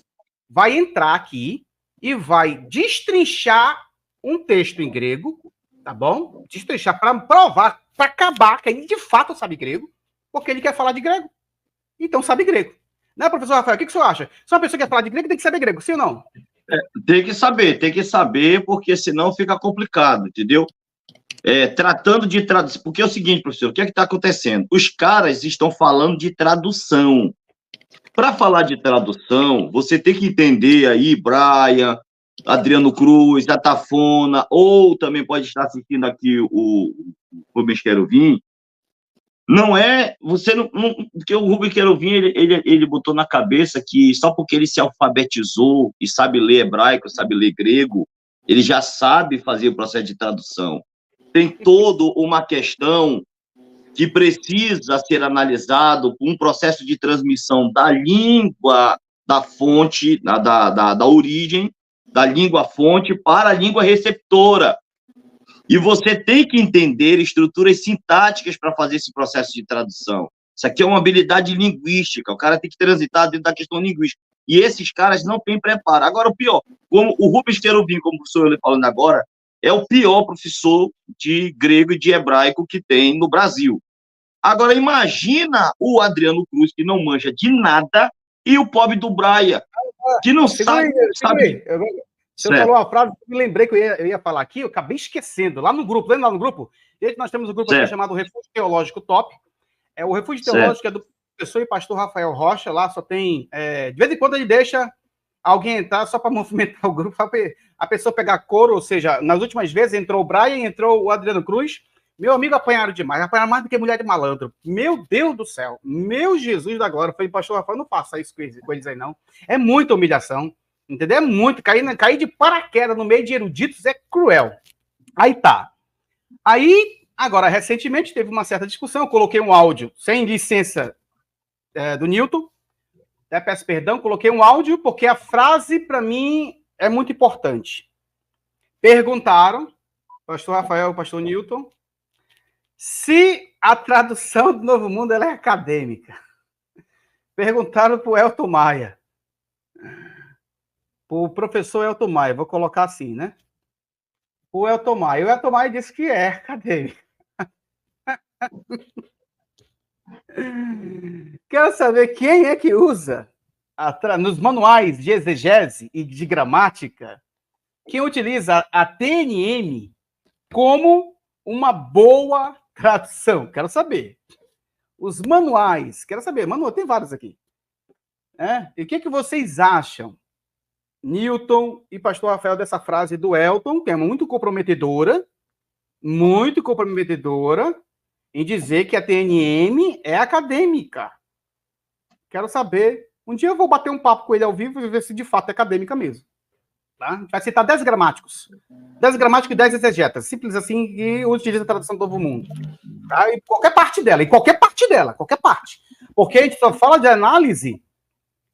vai entrar aqui e vai destrinchar um texto em grego, tá bom? Destrinchar para provar, para acabar que ele de fato sabe grego, porque ele quer falar de grego. Então sabe grego. Né, professor Rafael? O que o senhor acha? Se uma pessoa quer falar de grego, tem que saber grego, sim ou não? Tem que saber, porque senão fica complicado, entendeu? Tratando de tradução, porque é o seguinte, professor, o que é que está acontecendo? Os caras estão falando de tradução. Para falar de tradução, você tem que entender aí, Brian, Adriano Cruz, Atafona, ou também pode estar assistindo aqui o Rubens Querubim. Não é, você não, porque o Rubens Querubim, ele botou na cabeça que só porque ele se alfabetizou e sabe ler hebraico, sabe ler grego, ele já sabe fazer o processo de tradução. Tem toda uma questão que precisa ser analisado, um processo de transmissão da língua, da fonte, da origem, da língua fonte para a língua receptora. E você tem que entender estruturas sintáticas para fazer esse processo de tradução. Isso aqui é uma habilidade linguística, o cara tem que transitar dentro da questão linguística. E esses caras não têm preparo. Agora, o pior, como o Rubens Querubim, como o professor Euler falando agora, é o pior professor de grego e de hebraico que tem no Brasil. Agora, imagina o Adriano Cruz, que não manja de nada, e o pobre do Brian, que não sabe... Você falou uma frase que eu me lembrei que eu ia falar aqui, eu acabei esquecendo. Lá no grupo, lembra lá no grupo? Nós temos um grupo aqui chamado Refúgio Teológico Top. O Refúgio Teológico é do professor e pastor Rafael Rocha, lá só tem... de vez em quando ele deixa alguém entrar só para movimentar o grupo, para a pessoa pegar couro, ou seja, nas últimas vezes entrou o Brian, entrou o Adriano Cruz. Meu amigo, apanharam demais, apanharam mais do que mulher de malandro. Meu Deus do céu, meu Jesus da glória. Falei, pastor Rafael, não faça isso com eles aí, não. É muita humilhação, entendeu? É muito. Cair de paraquedas no meio de eruditos é cruel. Aí tá. Aí, agora, recentemente, teve uma certa discussão, eu coloquei um áudio sem licença do Newton, peço perdão, coloquei um áudio porque a frase, para mim, é muito importante. Perguntaram, pastor Rafael, pastor Newton, se a tradução do Novo Mundo ela é acadêmica. Perguntaram para o Elton Maia. Para o professor Elton Maia, vou colocar assim, né? O Elton Maia disse que é acadêmica. Quero saber quem é que usa nos manuais de exegese e de gramática, quem utiliza a TNM como uma boa tradução. Quero saber. Os manuais, quero saber. Manual, tem vários aqui. E o que vocês acham, Newton e pastor Rafael, dessa frase do Elton, que é muito comprometedora em dizer que a TNM é acadêmica. Quero saber. Um dia eu vou bater um papo com ele ao vivo e ver se de fato é acadêmica mesmo. Tá? A gente vai citar 10 gramáticos. 10 gramáticos e 10 exegetas. Simples assim, e utiliza a tradução do Novo Mundo. Tá? Em qualquer parte dela. Qualquer parte. Porque a gente só fala de análise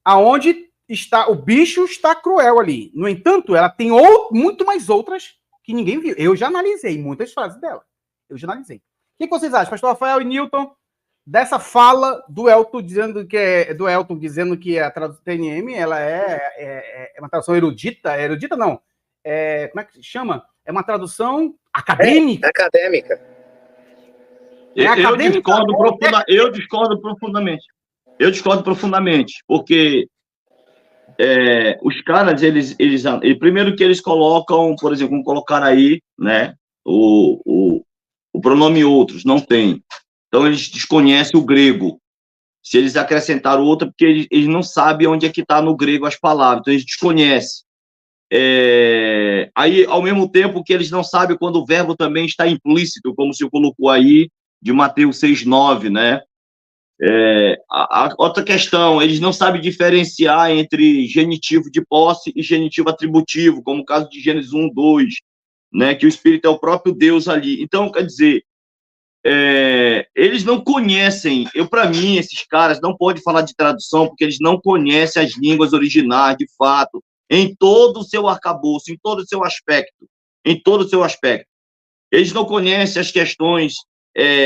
aonde está, o bicho está cruel ali. No entanto, ela tem muito mais outras que ninguém viu. Eu já analisei muitas frases dela. O que vocês acham, pastor Rafael e Newton, dessa fala do Elton dizendo que a tradução TNM ela é uma tradução erudita? Erudita não. Como é que se chama? É uma tradução acadêmica. Acadêmica. Eu discordo profundamente. Eu discordo profundamente, porque os caras, eles primeiro que eles colocam, por exemplo, vamos colocar aí, né, o pronome outros, não tem. Então, eles desconhecem o grego. Se eles acrescentaram outra, porque eles não sabem onde é que está no grego as palavras, então eles desconhecem. Aí, ao mesmo tempo que eles não sabem quando o verbo também está implícito, como se colocou aí, de Mateus 6,9, né? A outra questão, eles não sabem diferenciar entre genitivo de posse e genitivo atributivo, como o caso de Gênesis 1:2, né? Que o Espírito é o próprio Deus ali. Então, quer dizer, eles não conhecem, para mim, esses caras não podem falar de tradução porque eles não conhecem as línguas originais, de fato, em todo o seu arcabouço, em todo o seu aspecto, Eles não conhecem as questões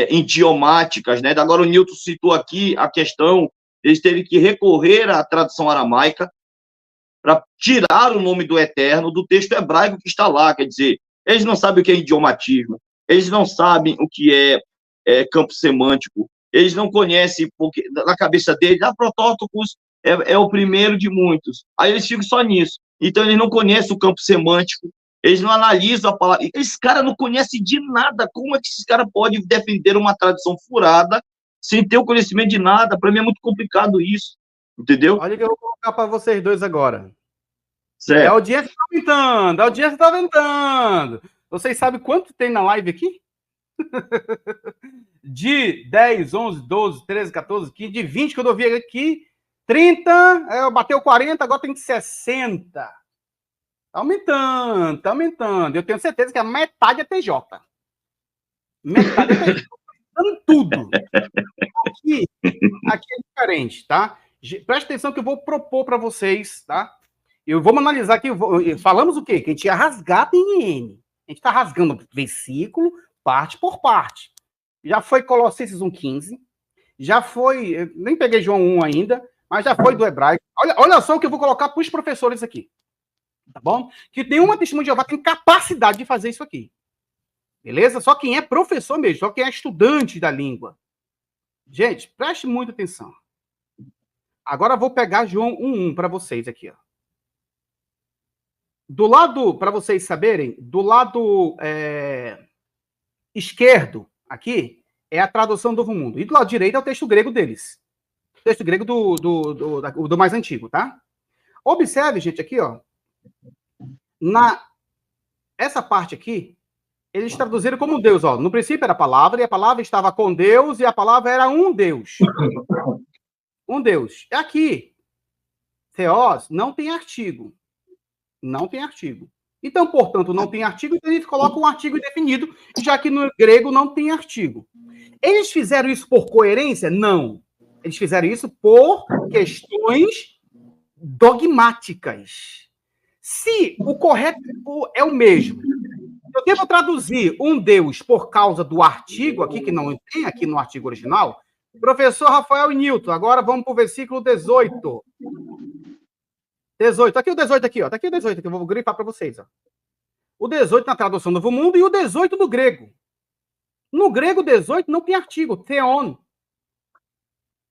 idiomáticas, né? Agora o Newton citou aqui a questão, eles terem que recorrer à tradução aramaica, para tirar o nome do Eterno do texto hebraico que está lá. Quer dizer, eles não sabem o que é idiomatismo, eles não sabem o que é campo semântico, eles não conhecem, porque na cabeça deles, Protótocos é o primeiro de muitos. Aí eles ficam só nisso. Então, eles não conhecem o campo semântico, eles não analisam a palavra. Esses caras não conhecem de nada. Como é que esses caras podem defender uma tradição furada sem ter o conhecimento de nada? Para mim é muito complicado isso. Entendeu? Olha o que eu vou colocar para vocês dois agora. Certo. A audiência está aumentando, a audiência está aumentando. Vocês sabem quanto tem na live aqui? De 10, 11, 12, 13, 14, 15, de 20 que eu vi aqui, 30, bateu 40, agora tem 60. Tá aumentando, tá aumentando. Eu tenho certeza que a metade é TJ. Metade é TJ. Dando tudo. Aqui é diferente, tá? Presta atenção que eu vou propor para vocês, tá? Eu vou analisar aqui. Falamos o quê? Que a gente ia rasgar a TNN. A gente está rasgando versículo, parte por parte. Já foi Colossenses 1,15. Já foi. Nem peguei João 1 ainda, mas já foi do hebraico. Olha só o que eu vou colocar para os professores aqui. Tá bom? Que nenhuma testemunha de Jeová tem capacidade de fazer isso aqui. Beleza? Só quem é professor mesmo, só quem é estudante da língua. Gente, preste muita atenção. Agora eu vou pegar João 1,1 para vocês aqui, ó. Do lado, para vocês saberem, do lado esquerdo, aqui, é a tradução do Novo Mundo. E do lado direito é o texto grego deles. O texto grego do mais antigo, tá? Observe, gente, aqui, ó. Essa parte aqui, eles traduziram como Deus, ó. No princípio era a palavra, e a palavra estava com Deus, e a palavra era um Deus. Um Deus. Aqui, Theos não tem artigo. Não tem artigo. Então, portanto, não tem artigo, então a gente coloca um artigo indefinido, já que no grego não tem artigo. Eles fizeram isso por coerência? Não. Eles fizeram isso por questões dogmáticas. Se o correto é o mesmo, eu devo traduzir um Deus por causa do artigo aqui, que não tem aqui no artigo original. Professor Rafael Newton, agora vamos para o versículo 18. 18, aqui o 18 aqui, ó. Tá aqui o 18 que eu vou grifar para vocês, ó. O 18 na tradução do Novo Mundo e o 18 do grego. No grego, 18 não tem artigo, theon.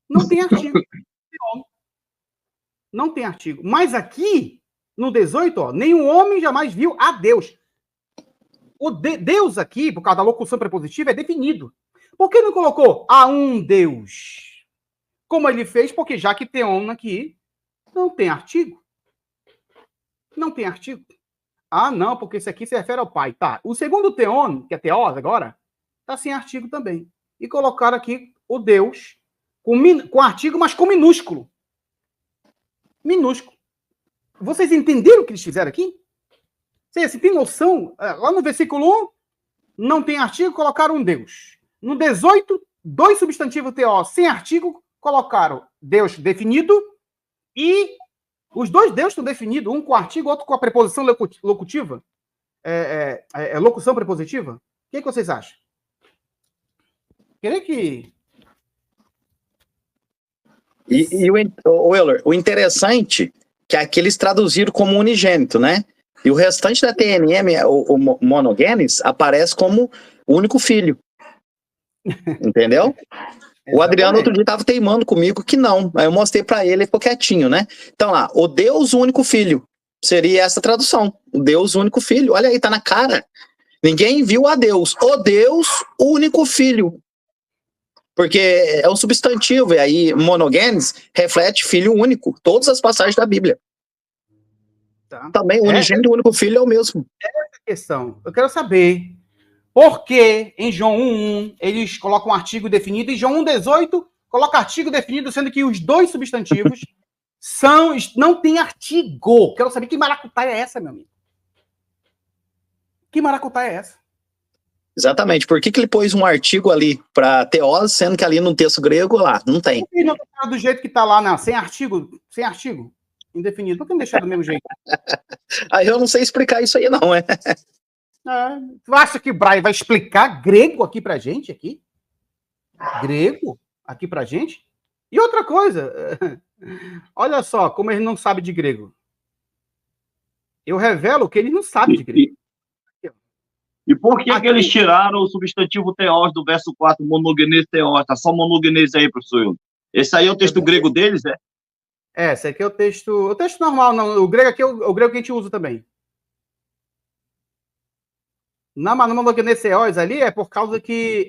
Não tem artigo. Theon. Não tem artigo. Mas aqui, no 18, ó, nenhum homem jamais viu a Deus. Deus aqui, por causa da locução prepositiva, é definido. Por que não colocou a um Deus? Como ele fez, porque já que theon aqui não tem artigo. Não tem artigo. Ah, não, porque esse aqui se refere ao pai. Tá. O segundo theon, que é theos agora, tá sem artigo também. E colocaram aqui o Deus com artigo, mas com minúsculo. Minúsculo. Vocês entenderam o que eles fizeram aqui? Você tem noção? Lá no versículo 1, não tem artigo, colocaram um Deus. No 18, dois substantivos theos sem artigo, colocaram Deus definido e os dois deuses estão definidos, um com artigo, outro com a preposição locutiva. Locução prepositiva. O que vocês acham? Queria que... Euler, o interessante é que aqui eles traduziram como unigênito, né? E o restante da TNM, o monogenes, aparece como único filho. Entendeu? O Adriano outro dia estava teimando comigo que não. Aí eu mostrei para ele, ele ficou quietinho, né? Então lá, o Deus único filho. Seria essa tradução. O Deus único filho. Olha aí, tá na cara. Ninguém viu a Deus. O Deus único filho. Porque é um substantivo. E aí, monogenes reflete filho único. Todas as passagens da Bíblia. Tá. Também o unigênito único filho é o mesmo. Essa questão. Eu quero saber por que em João 1,1 eles colocam um artigo definido e João 1,18 coloca artigo definido, sendo que os dois substantivos não tem artigo. Quero saber que maracutaia é essa, meu amigo. Que maracutaia é essa? Exatamente. Por que ele pôs um artigo ali para teós, sendo que ali no texto grego lá não tem? Por que não tá do jeito que está lá, não? Sem artigo, indefinido. Por que não deixar do mesmo jeito? Aí eu não sei explicar isso aí, não, é? Tu acha que o Brian vai explicar grego aqui pra gente? Aqui? Grego? Aqui pra gente? E outra coisa, olha só como ele não sabe de grego. Eu revelo que eles não sabem de grego. E por que Aqui- que eles tiraram o substantivo teós do verso 4, monogenes teós? Tá só monogenes aí, professor Euler. Esse aí é o texto grego deles, é? Esse aqui é o texto normal, não, o grego aqui é o grego que a gente usa também. Na monogenes teós ali é por causa que...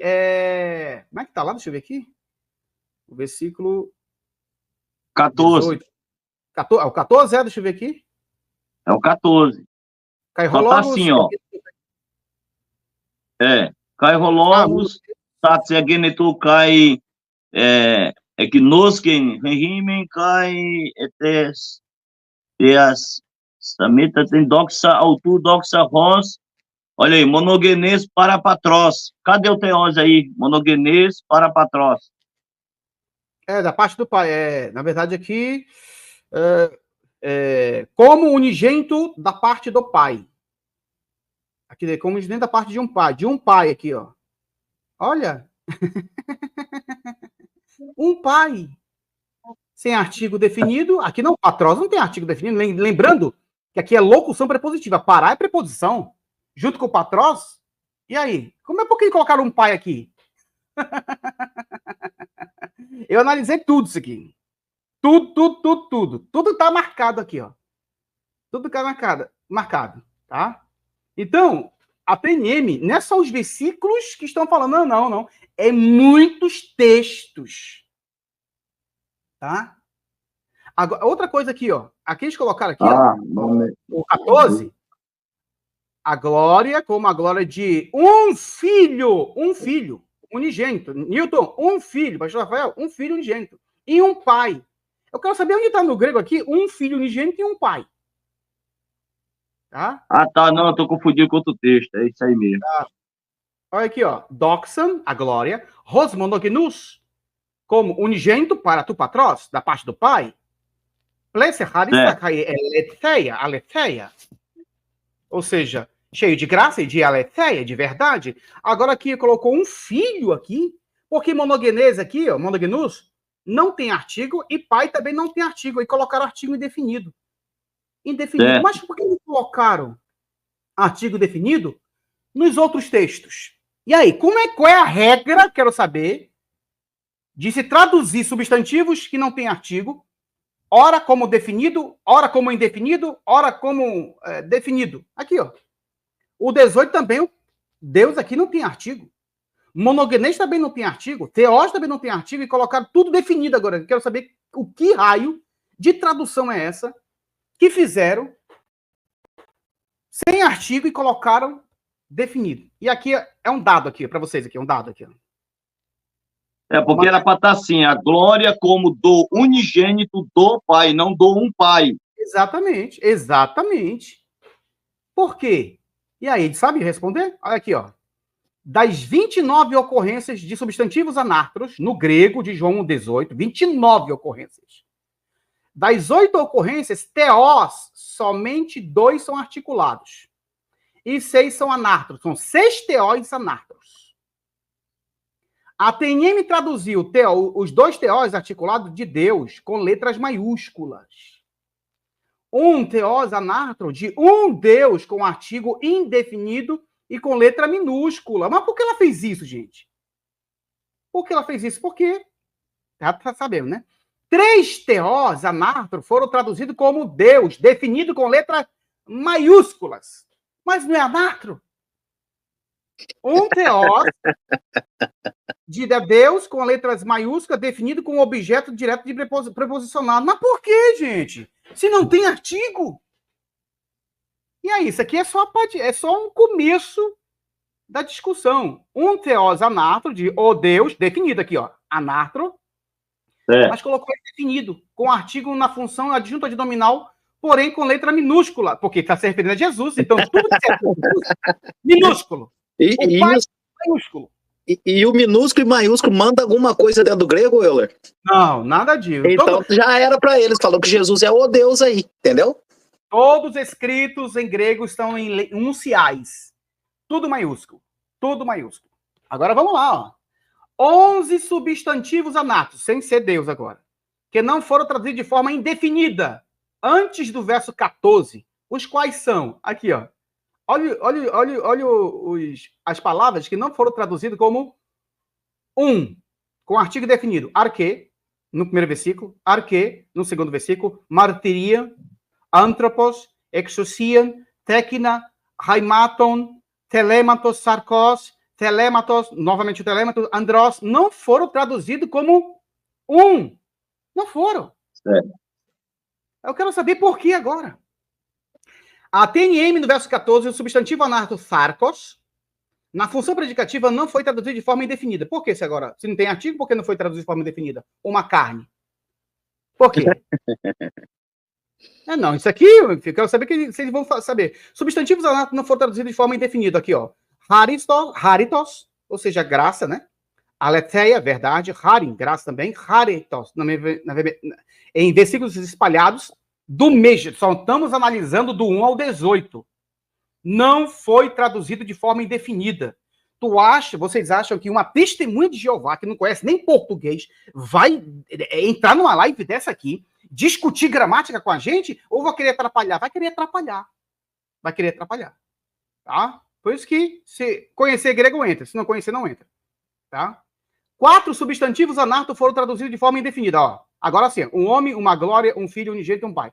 Como é que tá lá? Deixa eu ver aqui. O versículo 14. 18. O 14 deixa eu ver aqui. É o 14. Só tá assim, ó. Kairologos, tatsegenetu kai eknosken, regimen kai etes teas samita tem doxa autu doxa ros. Olha aí, monogenes para patrós. Cadê o teós aí? Monogenes para patrós. Da parte do pai. Na verdade, aqui, como unigênito da parte do pai. Aqui, como unigênito da parte de um pai. De um pai aqui, ó. Olha. Um pai. Sem artigo definido. Aqui não, patrós não tem artigo definido. Lembrando que aqui é locução prepositiva. Parar é preposição. Junto com o patrós. E aí? Como é por que colocaram um pai aqui? Eu analisei tudo isso aqui. Tudo tá marcado aqui, ó. Tudo tá marcado, tá? Então, a PNM, não é só os versículos que estão falando, não. É muitos textos. Tá? Agora, outra coisa aqui, ó. Aqui eles colocaram aqui, ó, o 14, a glória como a glória de um filho, unigênito. Newton, um filho. Pastor Rafael, um filho unigênito. E um pai. Eu quero saber onde está no grego aqui um filho unigênito e um pai. Tá? Ah, tá, não, eu tô confundindo com outro texto, é isso aí mesmo. Tá. Olha aqui, ó. Doxan, a glória. Hos monogenus, como unigênito para tu patrós, da parte do pai. Aletheia. Ou seja, cheio de graça e de aletheia, de verdade. Agora aqui colocou um filho aqui, porque monogenese aqui, ó, monogenus, não tem artigo e pai também não tem artigo. E colocaram artigo indefinido. Mas por que eles colocaram artigo definido nos outros textos? E aí, qual é a regra, quero saber, de se traduzir substantivos que não tem artigo, ora como definido, ora como indefinido, ora como definido? Aqui, ó. O 18 também, Deus aqui não tem artigo. Monogenês também não tem artigo. Teós também não tem artigo. E colocaram tudo definido agora. Eu quero saber o que raio de tradução é essa que fizeram sem artigo e colocaram definido. E aqui é um dado aqui para vocês aqui, um dado aqui. Porque era para estar assim, a glória como do unigênito do pai, não do um pai. Exatamente. Por quê? E aí, ele sabe responder? Olha aqui, ó. Das 29 ocorrências de substantivos anártros, no grego de João 1,18, 29 ocorrências. Das 8 ocorrências, teós, somente 2 são articulados. E 6 são anártros. São 6 teós anártros. A TNM traduziu os 2 teós articulados de Deus com letras maiúsculas. Um teós anártro de um Deus com artigo indefinido e com letra minúscula. Mas por que ela fez isso, gente? Por que ela fez isso? Porque, já sabemos, né? 3 teós anártro foram traduzidos como Deus, definido com letras maiúsculas. Mas não é anártro. Um teós de Deus com letras maiúsculas, definido com objeto direto de preposicionado. Mas por que, gente? Se não tem artigo? E aí, isso aqui é só um começo da discussão. Um teós anátro de o Deus, definido aqui, ó, anátro, mas colocou definido, com artigo na função adjunta de nominal, porém com letra minúscula, porque está se referindo a Jesus, então tudo que é minúsculo. Maiúsculo. E o minúsculo e maiúsculo manda alguma coisa dentro do grego, Euler? Não, nada disso. Então já era para eles, falou que Jesus é o Deus aí, entendeu? Todos escritos em grego estão em unciais. Tudo maiúsculo. Tudo maiúsculo. Agora vamos lá, ó. 11 substantivos anártros, sem ser Deus agora, que não foram traduzidos de forma indefinida antes do verso 14. Os quais são? Aqui, ó. Olha as palavras que não foram traduzidas como com artigo definido. Arque, no primeiro versículo. Arque, no segundo versículo. Martiria, anthropos, exousian, tekina, haimaton, telematos, sarkos, telematos, novamente o telematos, andros, não foram traduzidos como Não foram. Eu quero saber por que agora. A TNM, no verso 14, o substantivo anarto sarkos, na função predicativa, não foi traduzido de forma indefinida. Por que, se agora? Se não tem artigo, por que não foi traduzido de forma indefinida? Uma carne. Por quê? Não, isso aqui, eu quero saber que vocês vão saber. Substantivos anartos não foram traduzidos de forma indefinida. Aqui, ó. Haritos, ou seja, graça, né? Aletheia, verdade. Harim, graça também. Haritos, em versículos espalhados do mês. Só estamos analisando do 1 ao 18. Não foi traduzido de forma indefinida. Vocês acham que uma testemunha de Jeová, que não conhece nem português, vai entrar numa live dessa aqui, discutir gramática com a gente, ou vai querer atrapalhar? Vai querer atrapalhar. Vai querer atrapalhar. Tá? Por isso que, se conhecer grego, entra. Se não conhecer, não entra. Tá? 4 substantivos anarto foram traduzidos de forma indefinida. Ó. Agora sim, um homem, uma glória, um filho, um unigênito e um pai.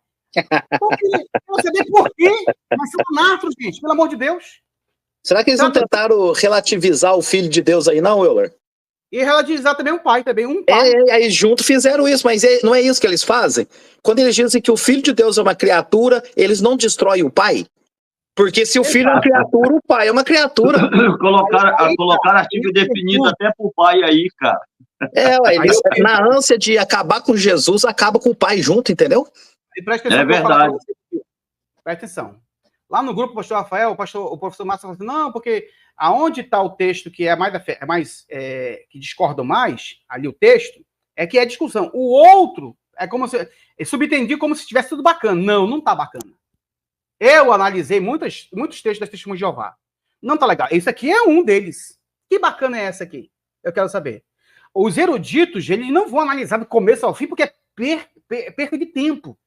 Por quê? Eu quero saber por quê, mas são anartos, gente, pelo amor de Deus. Será que eles não tentaram relativizar o filho de Deus aí, não, Euler? E relativizar também um pai. Aí junto fizeram isso, mas não é isso que eles fazem? Quando eles dizem que o filho de Deus é uma criatura, eles não destroem o pai? Porque se o filho é uma criatura, o pai é uma criatura. Colocar artigo definido até pro pai aí, cara. Eles, na ânsia de acabar com Jesus, acaba com o pai junto, entendeu? E presta atenção, é verdade. Presta atenção. Lá no grupo, o pastor Rafael, o professor Márcio falou assim, não, porque aonde está o texto que que discordam mais, ali o texto, é que é discussão. O outro é como se subentendi como se estivesse tudo bacana. Não está bacana. Eu analisei muitos textos das Testemunhas de Jeová. Não tá legal. Esse aqui é um deles. Que bacana é essa aqui? Eu quero saber. Os eruditos, eles não vão analisar do começo ao fim, porque é perda de tempo.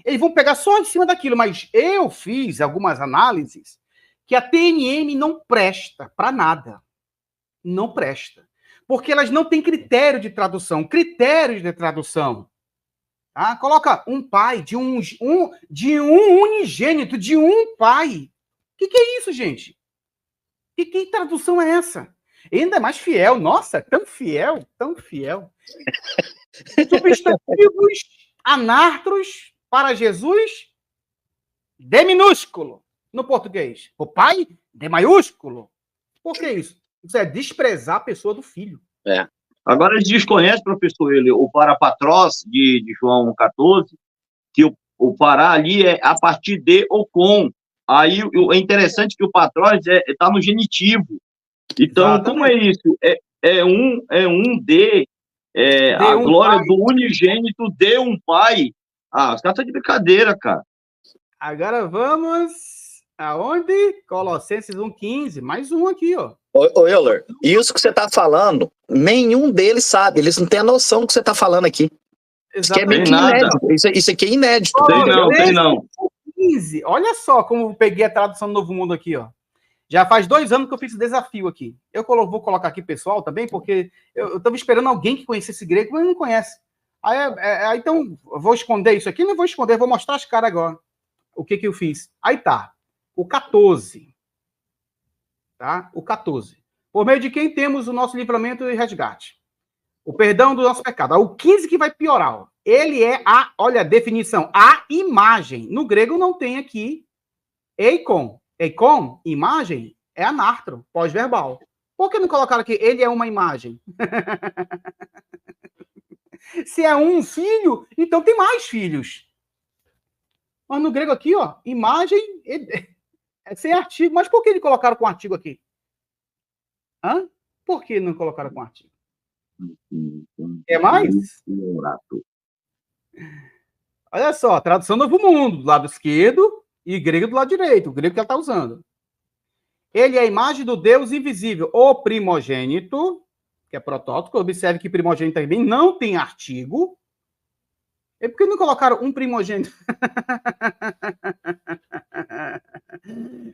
Eles vão pegar só em cima daquilo, mas eu fiz algumas análises que a TNM não presta para nada. Não presta. Porque elas não têm critério de tradução. Critérios de tradução. Tá? Coloca um pai de um unigênito, de um pai. O que é isso, gente? Que tradução é essa? Ainda mais fiel. Nossa, tão fiel, tão fiel. Substantivos anartros para Jesus, D minúsculo no português. O pai, D maiúsculo. Por que isso? Isso é desprezar a pessoa do filho. Agora, eles desconhecem, professor, o parapatrós de João 14, que o pará ali é a partir de ou com. Aí é interessante que o patrós está no genitivo. Então, exatamente. Como é isso? É um de a glória pai. Do unigênito de um pai. Os caras estão de brincadeira, cara. Agora vamos aonde? Colossenses 1,15. Mais um aqui, ó. Ô Euler, isso que você está falando, nenhum deles sabe. Eles não têm a noção do que você está falando aqui. Isso aqui é meio que inédito. Isso aqui é inédito. Tem não. 15. Olha só como eu peguei a tradução do Novo Mundo aqui, ó. Já faz 2 anos que eu fiz esse desafio aqui. Eu vou colocar aqui pessoal também, porque eu estava esperando alguém que conhecesse grego, mas não conhece. Então, eu vou esconder isso aqui? Não vou esconder, vou mostrar as caras agora. O que eu fiz? Aí tá. O 14. Tá? O 14. Por meio de quem temos o nosso livramento e resgate. O perdão do nosso pecado. O 15 que vai piorar. Ó. Ele é olha a definição, a imagem. No grego não tem aqui eikon. Eikon, imagem, é anartro, pós-verbal. Por que não colocaram aqui, ele é uma imagem? Se é um filho, então tem mais filhos. Mas no grego aqui, ó, imagem é sem artigo. Mas por que eles colocaram com artigo aqui? Por que não colocaram com artigo? É mais? Olha só, tradução Novo Mundo, do lado esquerdo e grego do lado direito, o grego que ela está usando. Ele é a imagem do Deus invisível, o primogênito, que é protótipo. Observe que primogênito também não tem artigo. E por que não colocaram um primogênito?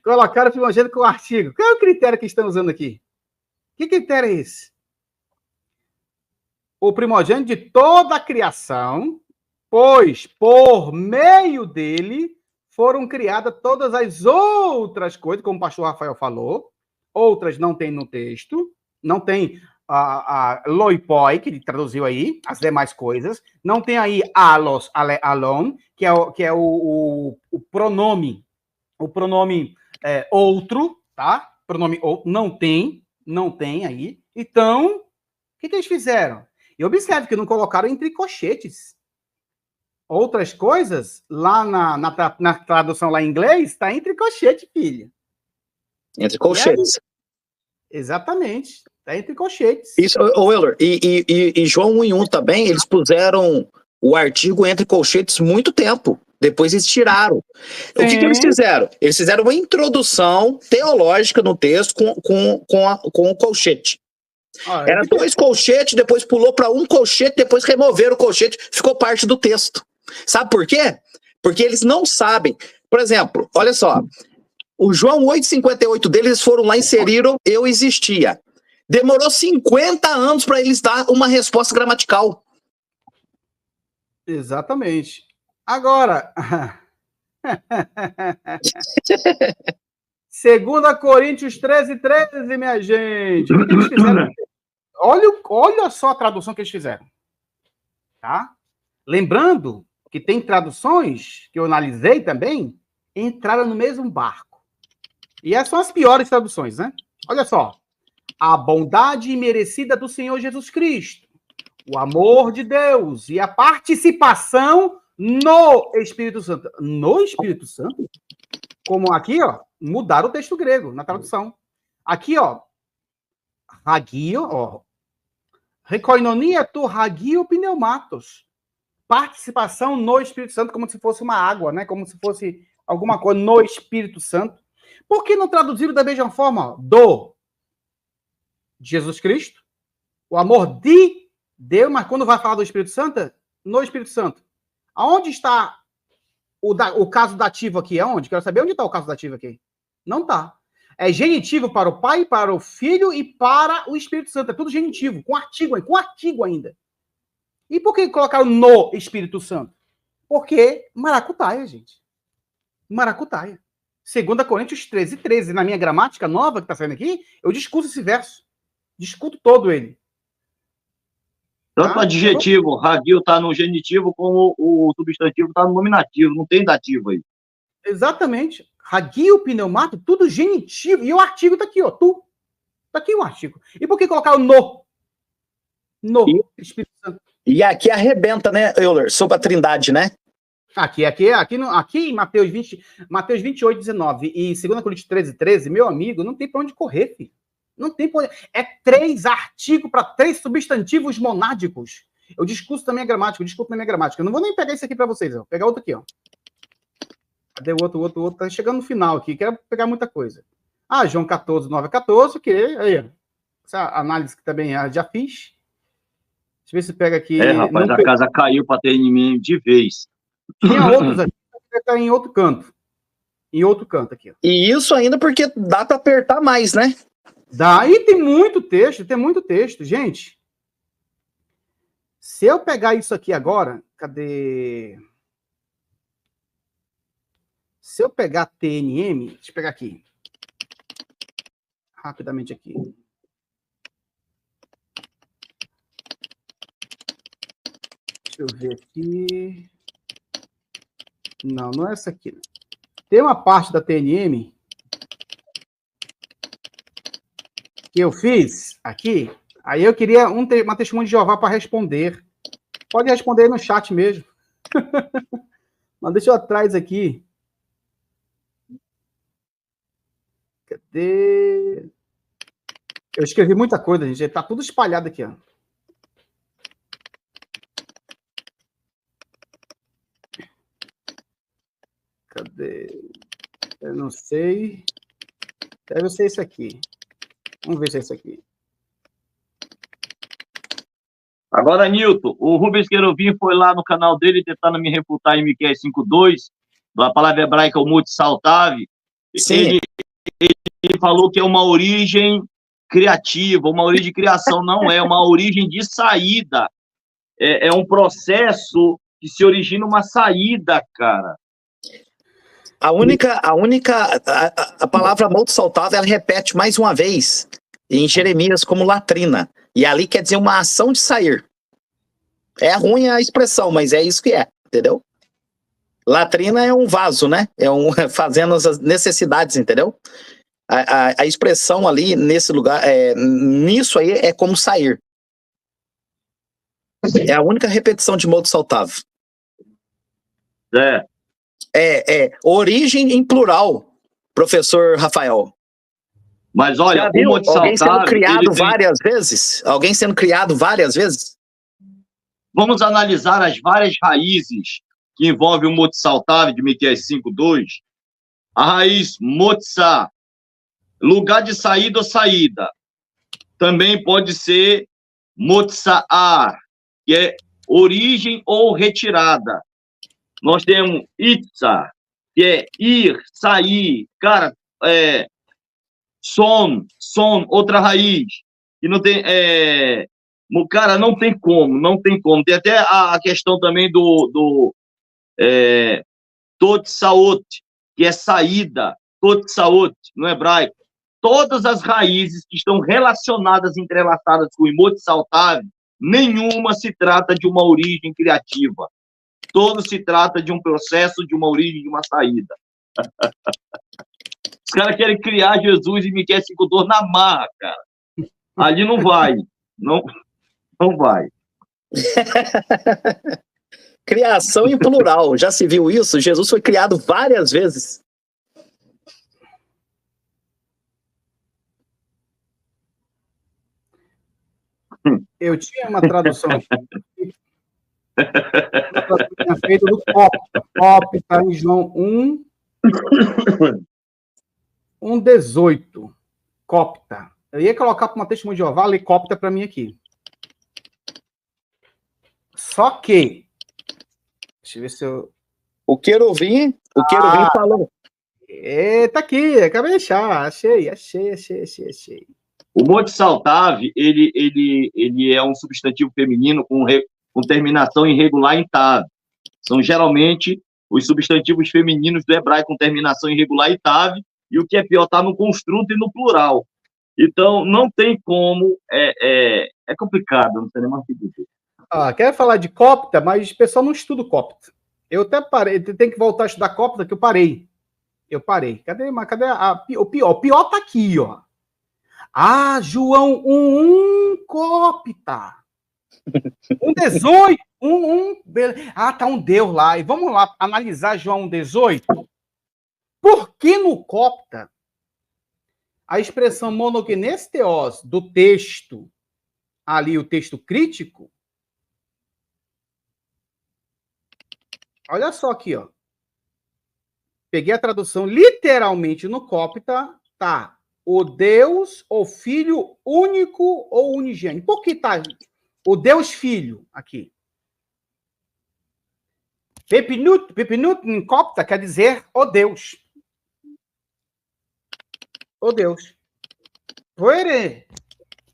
Colocaram o primogênito com o artigo. Qual é o critério que estão usando aqui? Que critério é esse? O primogênito de toda a criação, pois por meio dele foram criadas todas as outras coisas, como o pastor Rafael falou, outras não tem no texto, não tem a loipoi, que ele traduziu aí, as demais coisas, não tem aí alos, alon, que é o pronome, outro, tá? Pronome outro, não tem aí. Então, o que eles fizeram? E observe que não colocaram entre colchetes. Outras coisas, lá na tradução lá em inglês, está entre colchete, filha. Entre colchetes. Exatamente. Está entre colchetes. Isso, Euler, e João 1:1 também, eles puseram o artigo entre colchetes muito tempo. Depois eles tiraram. O que eles fizeram? Eles fizeram uma introdução teológica no texto com o colchete. Era 2 colchetes, depois pulou para 1 colchete, depois removeram o colchete, ficou parte do texto. Sabe por quê? Porque eles não sabem. Por exemplo, olha só, o João 8,58 deles foram lá e inseriram eu existia. Demorou 50 anos para eles dar uma resposta gramatical. Exatamente. Agora, 2 Coríntios 13:13, minha gente. O que eles fizeram? Olha só a tradução que eles fizeram. Tá? Lembrando que tem traduções que eu analisei também, entraram no mesmo barco. E essas são as piores traduções, né? Olha só. A bondade imerecida do Senhor Jesus Cristo, o amor de Deus e a participação no Espírito Santo. No Espírito Santo? Como aqui, ó, mudaram o texto grego na tradução. Aqui, ó, hagio, ó, rekoinonia tu hagio pneumatos. Participação no Espírito Santo, como se fosse uma água, né? Como se fosse alguma coisa no Espírito Santo. Por que não traduziram da mesma forma? Do Jesus Cristo, o amor de Deus, mas quando vai falar do Espírito Santo, no Espírito Santo. Aonde está o caso dativo aqui? Aonde? Quero saber onde está o caso dativo aqui. Não está. É genitivo para o Pai, para o Filho e para o Espírito Santo. É tudo genitivo, com artigo ainda. E por que colocaram no Espírito Santo? Porque maracutaia, gente. Maracutaia. 2 Coríntios 13:13. Na minha gramática nova que está saindo aqui, eu discuto esse verso. Discuto todo ele. Tanto o adjetivo, hagio está no genitivo, como o substantivo está no nominativo. Não tem dativo aí. Exatamente. Hagio, pneumato, tudo genitivo. E o artigo está aqui, ó. Tu. Está aqui o artigo. E por que colocar o no? No Espírito Santo. E aqui arrebenta, né, Euler? Sobre a trindade, né? Aqui em Mateus 28:19 e 2 Coríntios 13:13, meu amigo, não tem para onde correr, filho. Não tem pra onde... É 3 artigos para 3 substantivos monádicos. Eu discuto na minha gramática, Eu não vou nem pegar isso aqui para vocês, ó. Vou pegar outro aqui, ó. Cadê o outro? Tá chegando no final aqui, quero pegar muita coisa. João 14:9-14, que aí, ó. Essa análise que também já fiz. Deixa eu ver se pega aqui. Rapaz, a casa caiu para ter inimigo de vez. Tinha outros aqui, tá em outro canto. Em outro canto aqui, ó. E isso ainda porque dá para apertar mais, né? Dá. E tem muito texto. Gente, se eu pegar isso aqui agora, cadê? Se eu pegar TNM, deixa eu pegar aqui. Rapidamente aqui. Deixa eu ver aqui. Não é essa aqui. Tem uma parte da TNM que eu fiz aqui. Aí eu queria uma testemunha de Jeová para responder. Pode responder aí no chat mesmo. Mas deixa eu atrás aqui. Cadê? Eu escrevi muita coisa, gente. Tá tudo espalhado aqui, ó. Cadê? Eu não sei. Deve ser esse aqui. Vamos ver se é esse aqui. Agora, Nilton, o Rubens Querubim foi lá no canal dele tentando me refutar em Miqueias 5:2, da palavra hebraica, o multi saltave. Sim. Ele falou que é uma origem criativa, uma origem de criação. Não é uma origem de saída. É um processo que se origina uma saída, cara. A palavra molde saltado, ela repete mais uma vez em Jeremias como latrina. E ali quer dizer uma ação de sair. É ruim a expressão, mas é isso que é, entendeu? Latrina é um vaso, né? Fazendo as necessidades, entendeu? A expressão ali, nesse lugar, nisso aí, é como sair. É a única repetição de modo saltável. Origem em plural, professor Rafael. Mas olha, já viu alguém sendo criado várias tem... vezes? Alguém sendo criado várias vezes? Vamos analisar as várias raízes que envolvem o motsaltav de Miqueias 5:2. A raiz motsá, lugar de saída ou saída. Também pode ser motsaar, que é origem ou retirada. Nós temos itza, que é ir, sair. Cara, som, outra raiz. E não tem... cara, não tem como. Tem até a questão também do totsaot, que é saída. Totsaot, no hebraico. Todas as raízes que estão relacionadas, entrelaçadas com o motsaltav, nenhuma se trata de uma origem criativa. Todo se trata de um processo, de uma origem, de uma saída. Os caras querem criar Jesus e Miqueias 5:2 na marra, cara. Ali não vai. Não vai. Criação em plural. Já se viu isso? Jesus foi criado várias vezes. Eu tinha uma tradução aqui. Eu tinha feito do Copta. Copta em João 1:18. Copta. Eu ia colocar para uma testemunha de Jeová, ler Copta para mim aqui. Só que... Deixa eu ver se eu... O querubim falou. Tá aqui, acabei de achar. Achei. O motsaltav, ele é um substantivo feminino com terminação irregular em tav. São geralmente os substantivos femininos do hebraico com terminação irregular em tav, e o que é pior, está no construto e no plural. Então, não tem como... É complicado, não sei nem mais o que dizer. Quero falar de Copta, mas o pessoal não estuda o Copta. Eu até parei, tem que voltar a estudar Copta, que eu parei. Cadê o pior? O pior tá aqui, ó. João 1:1, Copta. 1:18. Tá um Deus lá. E vamos lá analisar João 1:18. Por que no Copta a expressão monogenesteos do texto, ali o texto crítico, olha só aqui, ó. Peguei a tradução literalmente no Copta, tá? O Deus, o Filho único ou unigênito. Por que tá o Deus Filho aqui? Pepinut em Copta quer dizer o Deus. O Deus. Poere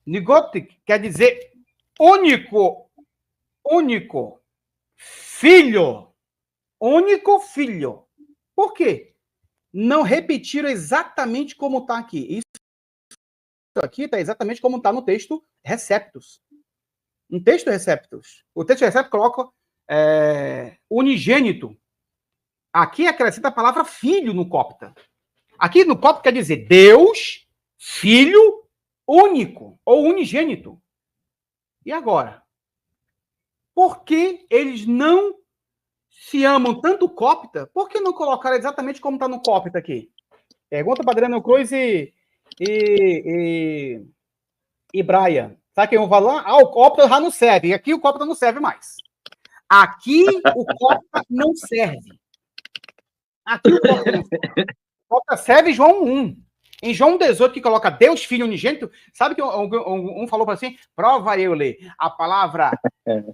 Nigotic quer dizer único. Filho. Único filho. Por quê? Não repetiram exatamente como está aqui. Isso aqui está exatamente como está no texto Receptus. No texto Receptus. O texto Receptus coloca unigênito. Aqui acrescenta a palavra filho no Copta. Aqui no Copta quer dizer Deus, Filho, único ou unigênito. E agora? Por que eles não se amam tanto Copta? Por que não colocaram exatamente como está no Copta aqui? Pergunta para Adriano Cruz e Brian. Sabe quem eu vou falar? O Copta já não serve. E aqui o Copta não serve mais. Aqui o Copta não serve. Aqui o Copta não serve. O Copta serve em João 1. Em João 18, que coloca Deus, Filho unigênito, sabe que um falou para assim, prova eu ler a palavra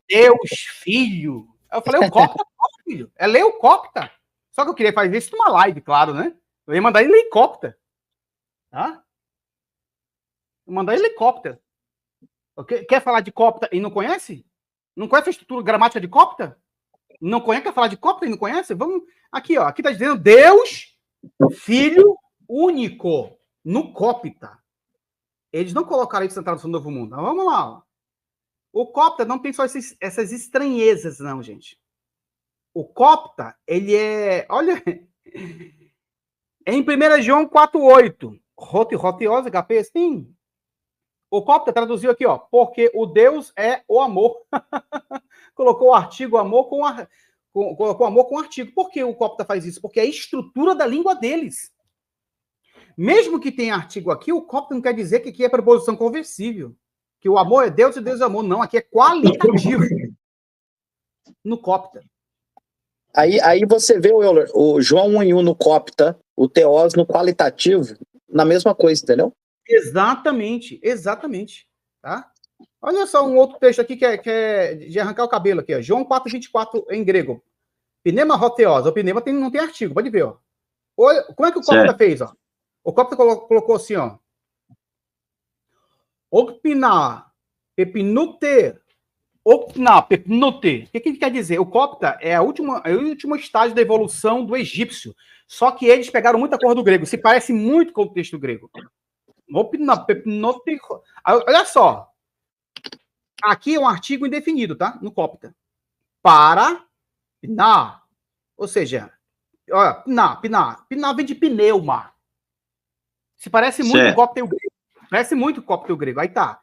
Deus, Filho. Eu falei, o Copta, filho. É ler o Copta. Só que eu queria fazer isso numa live, claro, né? Eu ia mandar helicóptero. Tá? Eu ia mandar helicóptero. Quer falar de cópita e não conhece? Não conhece a estrutura gramática de cópita? Não conhece? Quer falar de cópita e não conhece? Vamos aqui, ó. Aqui está dizendo Deus, Filho único, no cópita. Eles não colocaram isso na tradução do Novo Mundo. Mas vamos lá. Ó. O cópita não tem só essas estranhezas, não, gente. O cópita, ele é... Olha... Em 1 João 4,8. Roteosa, HP, sim. O cópita traduziu aqui, ó. Porque o Deus é o amor. Colocou o artigo amor colocou amor com artigo. Por que o cópita faz isso? Porque é a estrutura da língua deles. Mesmo que tenha artigo aqui, o cópita não quer dizer que aqui é preposição conversível. Que o amor é Deus e Deus é amor. Não, aqui é qualitativo. No cópita. Aí você vê, Euler, o João 1:1 no cópita, o teós no qualitativo, na mesma coisa, entendeu? Exatamente, exatamente. Tá? Olha só um outro texto aqui que é de arrancar o cabelo aqui, ó. João 4,24 em grego. Pneuma roteosa. O pneuma não tem artigo, pode ver, ó. Olha, como é que o cópita fez, ó? O cópita colocou assim, ó. Opina, pepinute, opna, pepinute. O que quer dizer? O cópita é o último estágio da evolução do egípcio. Só que eles pegaram muita cor do grego. Se parece muito com o texto grego. Opna, pepinute. Olha só. Aqui é um artigo indefinido, tá? No cópita. Para, pina. Ou seja, olha, pina vem de pneuma. Se parece muito com o cópita e o grego. Parece muito com o cópita e o grego. Aí tá.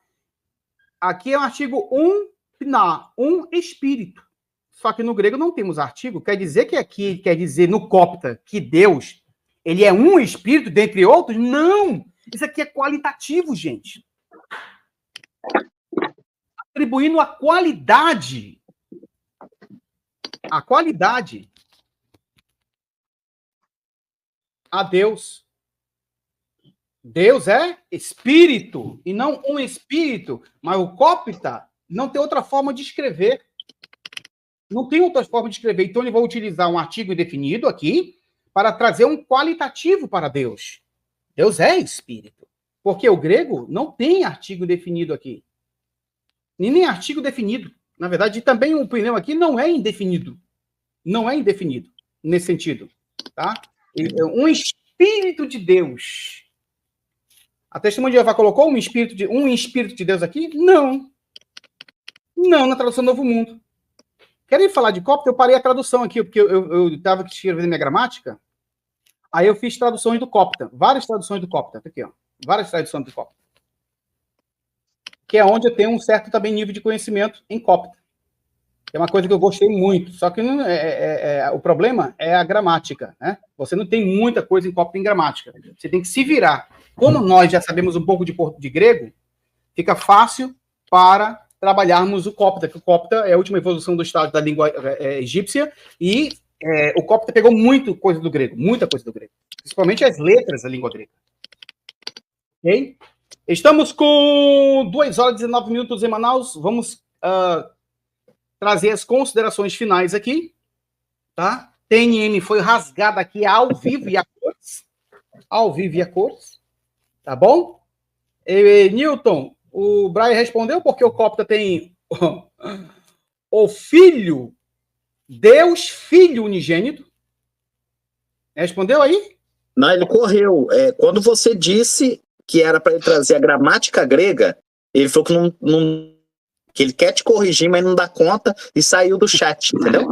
Aqui é um artigo pna, espírito. Só que no grego não temos artigo. Quer dizer que aqui, quer dizer no cópita que Deus, ele é um espírito dentre outros? Não! Isso aqui é qualitativo, gente. Atribuindo a qualidade a Deus. Deus é espírito, e não um espírito. Mas o cópita não tem outra forma de escrever. Não tem outra forma de escrever. Então, ele vai utilizar um artigo indefinido aqui para trazer um qualitativo para Deus. Deus é espírito. Porque o grego não tem artigo definido aqui. E nem artigo definido. Na verdade, também o pneuma aqui não é indefinido. Não é indefinido, nesse sentido. Tá? Um espírito de Deus. A Testemunha de Jeová colocou um espírito de Deus aqui? Não. Não, na tradução do Novo Mundo. Querem falar de cópita? Eu parei a tradução aqui, porque eu estava escrevendo minha gramática. Aí eu fiz traduções do cópita. Várias traduções do cópita. Aqui, ó. Várias traduções do cópita. Que é onde eu tenho um certo também nível de conhecimento em cópita. É uma coisa que eu gostei muito. Só que o problema é a gramática, né? Você não tem muita coisa em cópita em gramática. Você tem que se virar. Como nós já sabemos um pouco de grego, fica fácil para trabalharmos o cópita, que o cópita é a última evolução do estado da língua egípcia, e o cópita pegou muita coisa do grego, principalmente as letras da língua grega. Ok? Estamos com 2 horas e 19 minutos em Manaus. Vamos trazer as considerações finais aqui. Tá? TNM foi rasgada aqui ao vivo e a cores. Ao vivo e a cores. Tá bom? Newton, o Brian respondeu porque o cópita tem o Filho, Deus Filho unigênito. Respondeu aí? Não, ele correu. Quando você disse que era para ele trazer a gramática grega, ele falou que que ele quer te corrigir, mas não dá conta e saiu do chat, entendeu?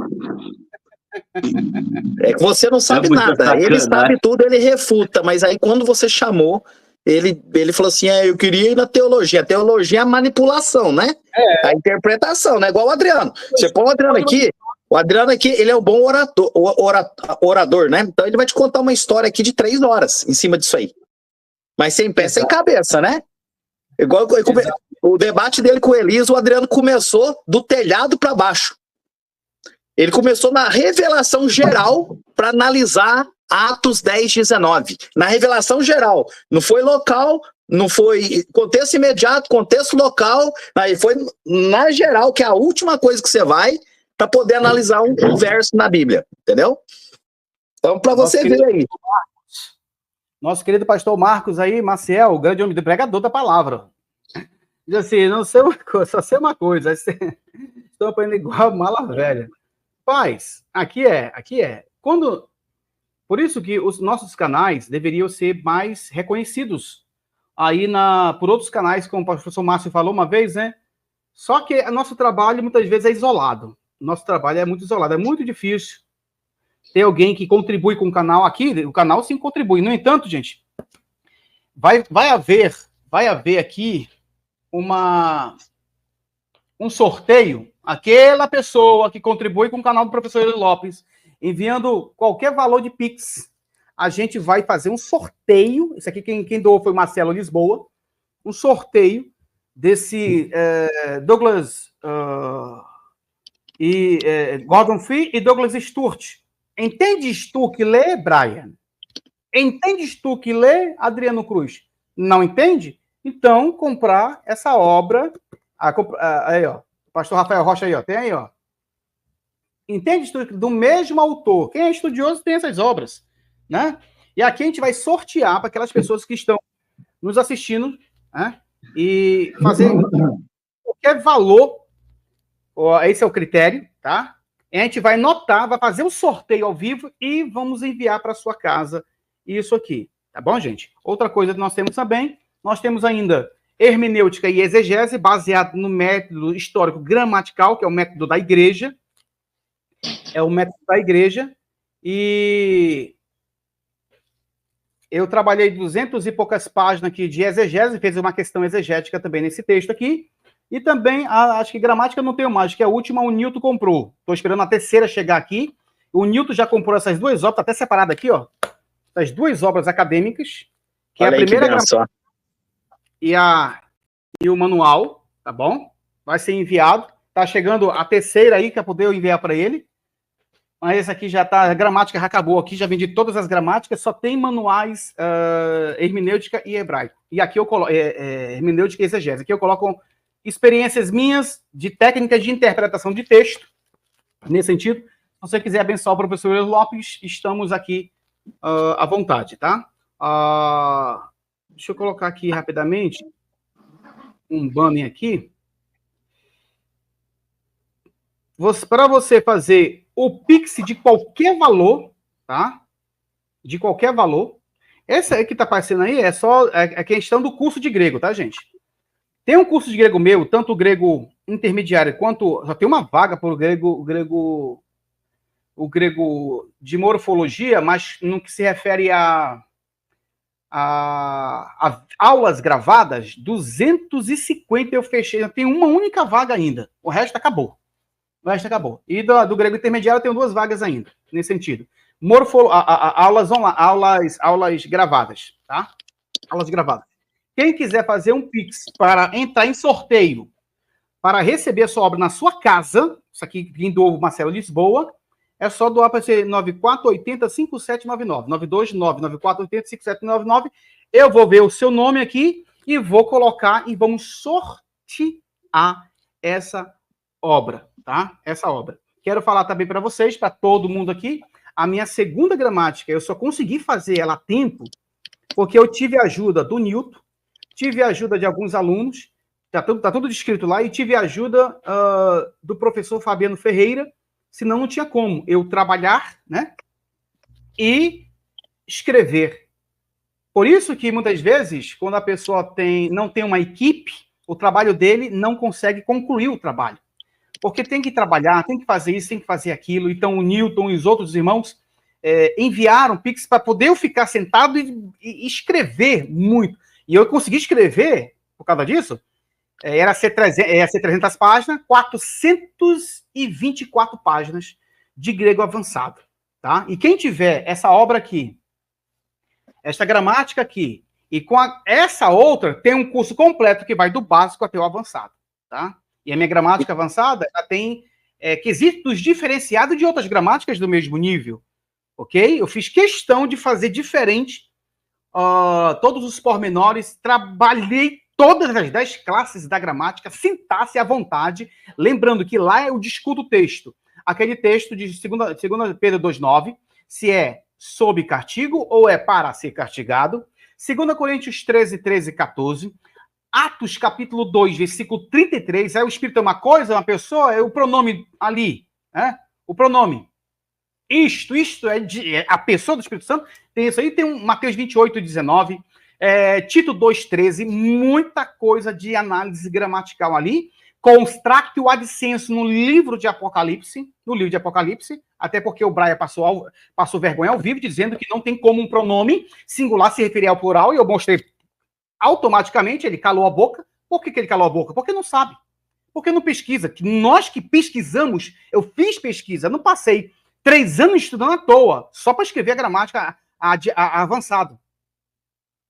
É que você não sabe nada. Ele sabe tudo, ele refuta, mas aí quando você chamou, ele falou assim, eu queria ir na teologia. A teologia é a manipulação, né? A interpretação, né? Igual o Adriano. Você põe o Adriano aqui, ele é um bom orador, né? Então ele vai te contar uma história aqui de 3 horas em cima disso aí. Mas sem pé, sem cabeça, né? Igual o debate dele com o Elias, o Adriano começou do telhado para baixo. Ele começou na revelação geral para analisar Atos 10:19. Na revelação geral. Não foi local, não foi contexto imediato, contexto local. Aí foi na geral, que é a última coisa que você vai para poder analisar um verso na Bíblia. Entendeu? Então, para você ver aí. Nosso querido pastor Marcos aí, Maciel, o grande homem do pregador da palavra. Diz assim, não sei uma coisa, só sei uma coisa. Estou aprendendo igual mala velha. Paz, aqui é. Por isso que os nossos canais deveriam ser mais reconhecidos aí por outros canais, como o professor Márcio falou uma vez, né? Só que o nosso trabalho muitas vezes é isolado. Nosso trabalho é muito isolado, é muito difícil ter alguém que contribui com o canal aqui. O canal sim contribui. No entanto, gente, vai haver aqui um sorteio. Aquela pessoa que contribui com o canal do professor Euler Lopes, enviando qualquer valor de Pix, a gente vai fazer um sorteio. Isso aqui quem doou foi o Marcelo Lisboa. Um sorteio desse Douglas Gordon Fee e Douglas Sturt. Entendes tu que lê, Brian? Entendes tu que lê, Adriano Cruz? Não entende? Então, comprar essa obra. Aí, ó. Pastor Rafael Rocha aí, ó. Tem aí, ó. Entende tu do mesmo autor. Quem é estudioso tem essas obras, né? E aqui a gente vai sortear para aquelas pessoas que estão nos assistindo, né? E fazer qualquer valor. Esse é o critério, tá? A gente vai notar, vai fazer um sorteio ao vivo e vamos enviar para sua casa isso aqui. Tá bom, gente? Outra coisa que nós temos também, nós temos ainda hermenêutica e exegese, baseado no método histórico gramatical, que é o método da igreja. É o método da igreja. E eu trabalhei 200 e poucas páginas aqui de exegese, fiz uma questão exegética também nesse texto aqui. E também, acho que gramática não tenho mais, que a última o Newton comprou. Estou esperando a terceira chegar aqui. O Newton já comprou essas duas obras, tá até separado aqui, ó. As duas obras acadêmicas, que olha é a primeira gramática e o manual, tá bom? Vai ser enviado. Tá chegando a terceira aí, que é poder enviar para ele. Mas esse aqui já tá, a gramática já acabou aqui, já vendi todas as gramáticas, só tem manuais hermenêutica e hebraico. E aqui eu coloco hermenêutica e exegese. Aqui eu coloco experiências minhas de técnicas de interpretação de texto, nesse sentido. Se você quiser abençoar o professor Euler Lopes, estamos aqui à vontade, tá? Deixa eu colocar aqui rapidamente um banner aqui. Para você fazer o Pix de qualquer valor, tá? De qualquer valor. Essa aí que tá aparecendo aí é só a questão do curso de grego, tá, gente? Tem um curso de grego meu, tanto o grego intermediário quanto... Só tem uma vaga para o grego de morfologia, mas no que se refere a aulas gravadas, 250 eu fechei. Tem uma única vaga ainda. O resto acabou. E do grego intermediário eu tenho 2 vagas ainda, nesse sentido. Aulas gravadas, tá? Aulas gravadas. Quem quiser fazer um Pix para entrar em sorteio, para receber a sua obra na sua casa, isso aqui vindo do Marcelo Lisboa, é só doar para ser 9480-5799. 929-9480-5799. Eu vou ver o seu nome aqui e vou colocar e vamos sortear essa obra, tá? Essa obra. Quero falar também para vocês, para todo mundo aqui, a minha segunda gramática, eu só consegui fazer ela a tempo porque eu tive a ajuda do Newton, tive a ajuda de alguns alunos, tá tudo descrito lá, e tive a ajuda do professor Fabiano Ferreira, senão não tinha como eu trabalhar, né, e escrever. Por isso que, muitas vezes, quando a pessoa não tem uma equipe, o trabalho dele não consegue concluir o trabalho. Porque tem que trabalhar, tem que fazer isso, tem que fazer aquilo. Então, o Newton e os outros irmãos enviaram Pix para poder eu ficar sentado e escrever muito. E eu consegui escrever, por causa disso, ia ser 300 páginas, 424 páginas de grego avançado. Tá? E quem tiver essa obra aqui, esta gramática aqui, e com essa outra, tem um curso completo que vai do básico até o avançado. Tá? E a minha gramática avançada, ela tem quesitos diferenciados de outras gramáticas do mesmo nível. Ok? Eu fiz questão de fazer diferente todos os pormenores, trabalhei todas as 10 classes da gramática, sintaxe à vontade, lembrando que lá eu discuto o texto. Aquele texto de 2 Pedro 2,9, se é sob castigo ou é para ser castigado. 2 Coríntios 13, 13 e 14. Atos, capítulo 2, versículo 33. É o Espírito é uma coisa, uma pessoa, é o pronome ali. Né? O pronome. Isto é a pessoa do Espírito Santo. Tem isso aí, tem um Mateus 28, 19. Tito 2, 13. Muita coisa de análise gramatical ali. Constractio ad sensu no livro de Apocalipse, até porque o Braia passou vergonha ao vivo, dizendo que não tem como um pronome singular se referir ao plural, e eu mostrei automaticamente, ele calou a boca. Por que ele calou a boca? Porque não sabe. Porque não pesquisa. Nós que pesquisamos, eu fiz pesquisa, não passei 3 anos estudando à toa, só para escrever a gramática avançado.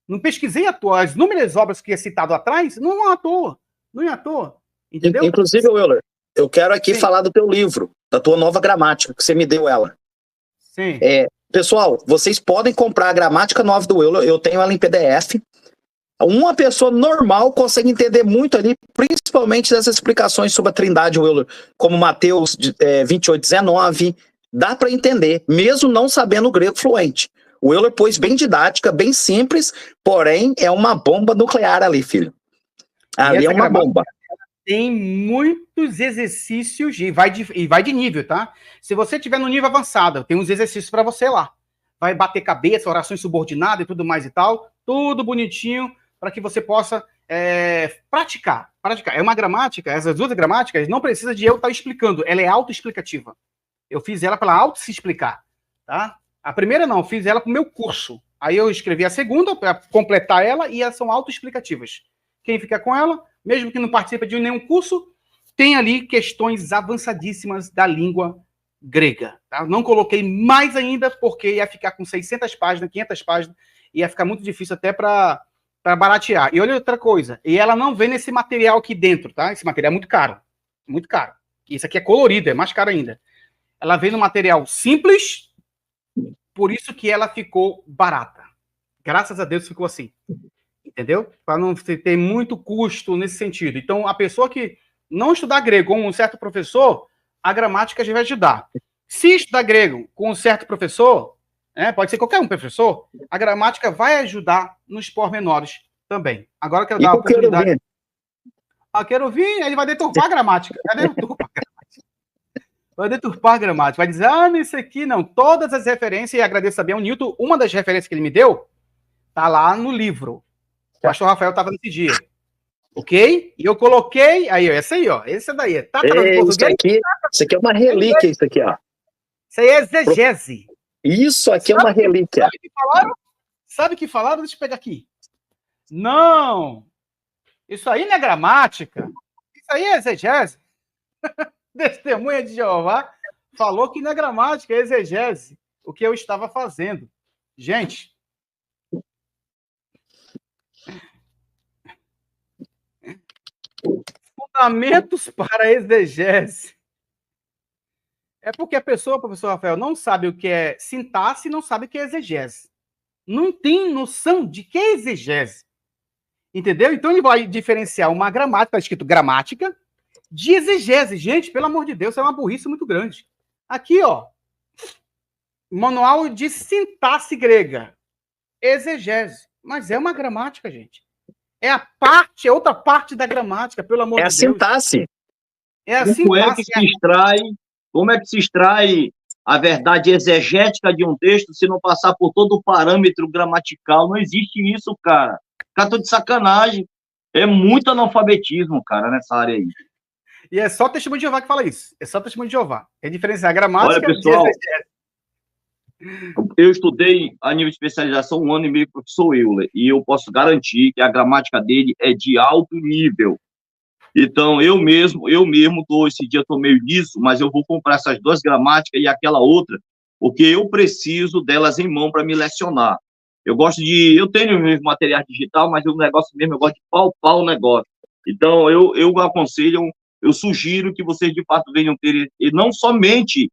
Não pesquisei à toa. As inúmeras obras que é citado atrás, não é à toa. Não é à toa. Entendeu? Inclusive, Euler, eu quero aqui falar do teu livro, da tua nova gramática, que você me deu ela. Sim. Pessoal, vocês podem comprar a gramática nova do Euler, eu tenho ela em PDF. Uma pessoa normal consegue entender muito ali, principalmente dessas explicações sobre a Trindade Euler, como Mateus 28, 19, dá para entender, mesmo não sabendo o grego fluente. O Euler pôs bem didática, bem simples, porém é uma bomba nuclear ali, filho. Ali é uma bomba. Tem muitos exercícios e vai de nível, tá? Se você tiver no nível avançado, tem uns exercícios para você lá. Vai bater cabeça, orações subordinadas e tudo mais e tal, tudo bonitinho para que você possa praticar. É uma gramática, essas duas gramáticas não precisa de eu estar explicando, ela é autoexplicativa. Eu fiz ela para ela auto se explicar, tá? A primeira não, eu fiz ela para o meu curso. Aí eu escrevi a segunda para completar ela e elas são autoexplicativas. Quem fica com ela, mesmo que não participe de nenhum curso, tem ali questões avançadíssimas da língua grega. Tá? Não coloquei mais ainda, porque ia ficar com 600 páginas, 500 páginas, ia ficar muito difícil até para baratear. E olha outra coisa, e ela não vem nesse material aqui dentro, tá? Esse material é muito caro, muito caro. Isso aqui é colorido, é mais caro ainda. Ela vem no material simples, por isso que ela ficou barata. Graças a Deus ficou assim. Entendeu? Para não ter muito custo nesse sentido. Então, a pessoa que não estudar grego com um certo professor, a gramática já vai ajudar. Se estudar grego com um certo professor, pode ser qualquer um professor, a gramática vai ajudar nos pormenores também. Agora eu quero dar a oportunidade. Quero vir, ele vai deturpar a gramática. Vai deturpar a gramática. Vai dizer, isso aqui não. Todas as referências, e agradeço também ao Newton, uma das referências que ele me deu, tá lá no livro. O pastor Rafael estava nesse dia. Ok? E eu coloquei. Aí, ó, essa aí, ó. Esse daí. Tá isso aqui é uma relíquia, isso aqui, ó. Isso aí é exegese. Isso aqui é uma relíquia. Sabe o que falaram? Deixa eu pegar aqui. Não! Isso aí não é gramática. Isso aí é exegese. Testemunha de Jeová falou que não é gramática, é exegese. O que eu estava fazendo. Gente. Fundamentos para exegese. É porque a pessoa, professor Rafael, não sabe o que é sintaxe e não sabe o que é exegese. Não tem noção de que é exegese. Entendeu? Então ele vai diferenciar uma gramática, escrito gramática, de exegese. Gente, pelo amor de Deus, é uma burrice muito grande. Aqui, ó, manual de sintaxe grega. Exegese. Mas é uma gramática, gente. É outra parte da gramática, pelo amor de Deus. É a sintaxe. É a sintaxe. Como é que se extrai a verdade exegética de um texto se não passar por todo o parâmetro gramatical? Não existe isso, cara. Cara, tô de sacanagem. É muito analfabetismo, cara, nessa área aí. E é só o Testemunho de Jeová que fala isso. É só o Testemunho de Jeová. É diferenciar a gramática. Olha, pessoal, eu estudei a nível de especialização 1 ano e meio com o professor Euler, e eu posso garantir que a gramática dele é de alto nível. Então, eu mesmo esse dia estou meio liso, mas eu vou comprar essas duas gramáticas e aquela outra, porque eu preciso delas em mão para me lecionar. Eu tenho mesmo material digital, mas o negócio mesmo, eu gosto de palpar o negócio. Então, eu aconselho, eu sugiro que vocês, de fato, venham ter, e não somente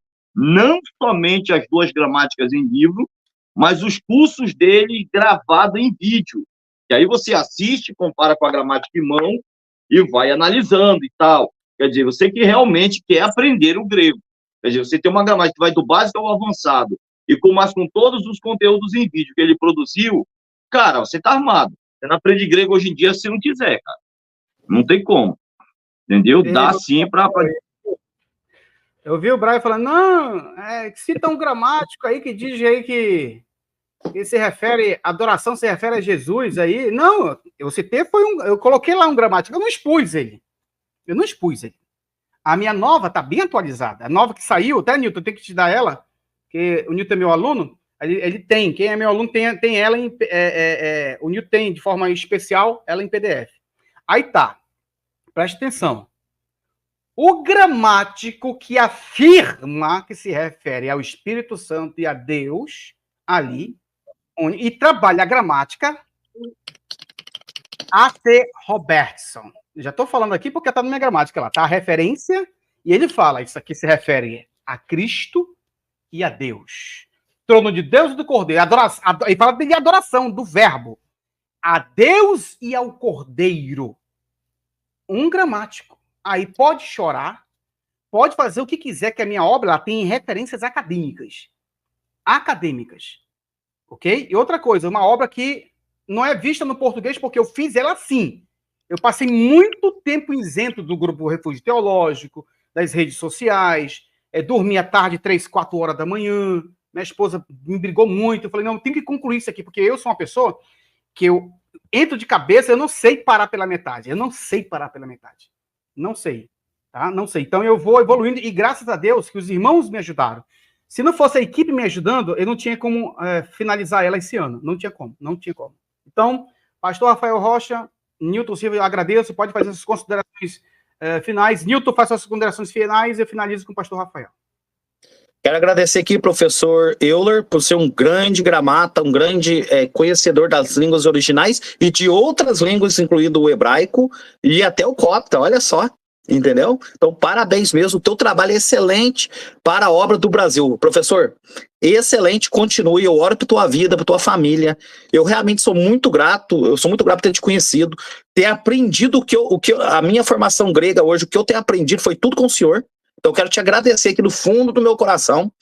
as duas gramáticas em livro, mas os cursos dele gravados em vídeo. E aí você assiste, compara com a gramática em mão e vai analisando e tal. Quer dizer, você que realmente quer aprender o grego. Quer dizer, você tem uma gramática que vai do básico ao avançado, e com todos os conteúdos em vídeo que ele produziu, cara, você tá armado. Você não aprende grego hoje em dia se não quiser, cara. Não tem como. Entendeu? Dá sim para. Eu vi o Brian falando, não, cita um gramático aí que diz aí que se refere, adoração se refere a Jesus aí. Não, eu citei, eu coloquei lá um gramático, eu não expus ele. A minha nova tá bem atualizada. A nova que saiu, até, Newton, eu tenho que te dar ela, porque o Newton é meu aluno, ele tem, quem é meu aluno tem ela em... o Newton tem, de forma especial, ela em PDF. Aí tá, preste atenção. O gramático que afirma que se refere ao Espírito Santo e a Deus, ali, e trabalha a gramática, A.T. Robertson. Já estou falando aqui porque está na minha gramática lá, tá? A referência, e ele fala, isso aqui se refere a Cristo e a Deus. Trono de Deus e do Cordeiro. E fala de adoração, do verbo. A Deus e ao Cordeiro. Um gramático. Aí pode chorar, pode fazer o que quiser, que a minha obra ela tem referências acadêmicas. Ok? E outra coisa, uma obra que não é vista no português porque eu fiz ela assim. Eu passei muito tempo isento do grupo Refúgio Teológico, das redes sociais, dormia tarde, 3, 4 horas da manhã. Minha esposa me brigou muito. Eu falei, não, eu tenho que concluir isso aqui, porque eu sou uma pessoa que eu entro de cabeça, eu não sei parar pela metade. Não sei, tá? Não sei. Então eu vou evoluindo e graças a Deus que os irmãos me ajudaram. Se não fosse a equipe me ajudando, eu não tinha como finalizar ela esse ano. Não tinha como. Então, pastor Rafael Rocha, Newton Silva, eu agradeço. Pode fazer as considerações finais. Newton, faça as considerações finais e eu finalizo com o pastor Rafael. Quero agradecer aqui, professor Euler, por ser um grande gramata, um grande conhecedor das línguas originais e de outras línguas, incluindo o hebraico e até o copta, olha só, entendeu? Então, parabéns mesmo, o teu trabalho é excelente para a obra do Brasil. Professor, excelente, continue, eu oro por tua vida, por tua família. Eu realmente sou muito grato por ter te conhecido, ter aprendido a minha formação grega hoje, o que eu tenho aprendido foi tudo com o senhor. Então, eu quero te agradecer aqui do fundo do meu coração.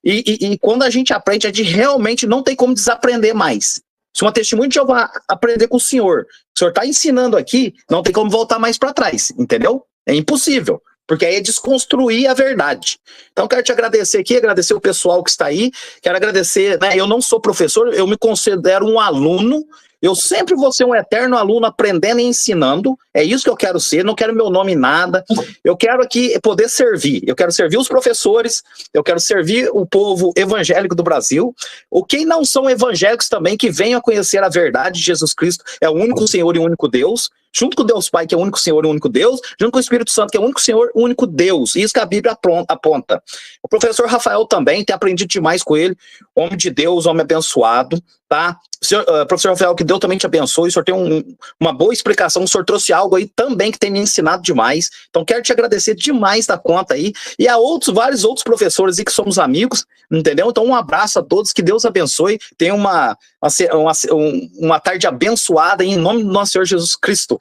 E quando a gente aprende, a gente realmente não tem como desaprender mais. Se uma testemunha de Jeová aprender com o senhor está ensinando aqui, não tem como voltar mais para trás, entendeu? É impossível, porque aí é desconstruir a verdade. Então, quero te agradecer aqui, agradecer o pessoal que está aí, quero agradecer, né? Eu não sou professor, eu me considero um aluno. Eu sempre vou ser um eterno aluno aprendendo e ensinando. É isso que eu quero ser, não quero meu nome em nada. Eu quero aqui poder servir. Eu quero servir os professores, eu quero servir o povo evangélico do Brasil. Ou quem não são evangélicos também, que venham a conhecer a verdade de Jesus Cristo, é o único Senhor e o único Deus. Junto com Deus Pai, que é o único Senhor e o único Deus, junto com o Espírito Santo, que é o único Senhor e o único Deus. Isso que a Bíblia aponta. O professor Rafael também, tem aprendido demais com ele. Homem de Deus, homem abençoado, tá? Professor Rafael, que Deus também te abençoe. O senhor tem uma boa explicação, o senhor trouxe algo aí também que tem me ensinado demais. Então, quero te agradecer demais da conta aí. E a vários outros professores aí que somos amigos, entendeu? Então, um abraço a todos, que Deus abençoe. Tenha uma tarde abençoada em nome do nosso Senhor Jesus Cristo.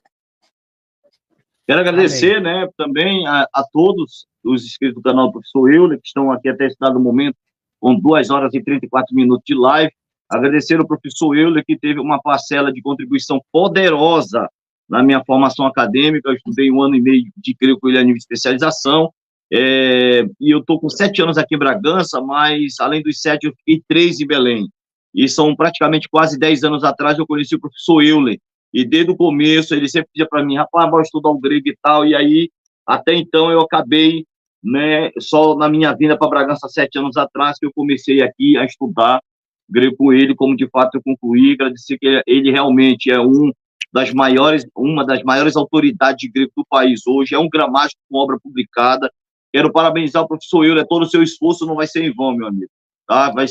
Quero agradecer, né, também a todos os inscritos do canal do professor Euler, que estão aqui até esse dado momento, com 2 horas e 34 minutos de live. Agradecer ao professor Euler, que teve uma parcela de contribuição poderosa na minha formação acadêmica. Eu estudei 1 ano e meio de grego com ele a nível de especialização, e eu estou com 7 anos aqui em Bragança, mas além dos 7 eu fiquei 3 em Belém. E são praticamente quase 10 anos atrás eu conheci o professor Euler. E desde o começo ele sempre pedia para mim, rapaz, vou estudar o grego e tal, e aí até então eu acabei, né, só na minha vinda para Bragança 7 anos atrás que eu comecei aqui a estudar grego com ele, como de fato eu concluí. Agradecer que ele realmente é uma das maiores autoridades de grego do país hoje, é um gramático com obra publicada. Quero parabenizar o professor Euler, todo o seu esforço não vai ser em vão, meu amigo, tá? Vai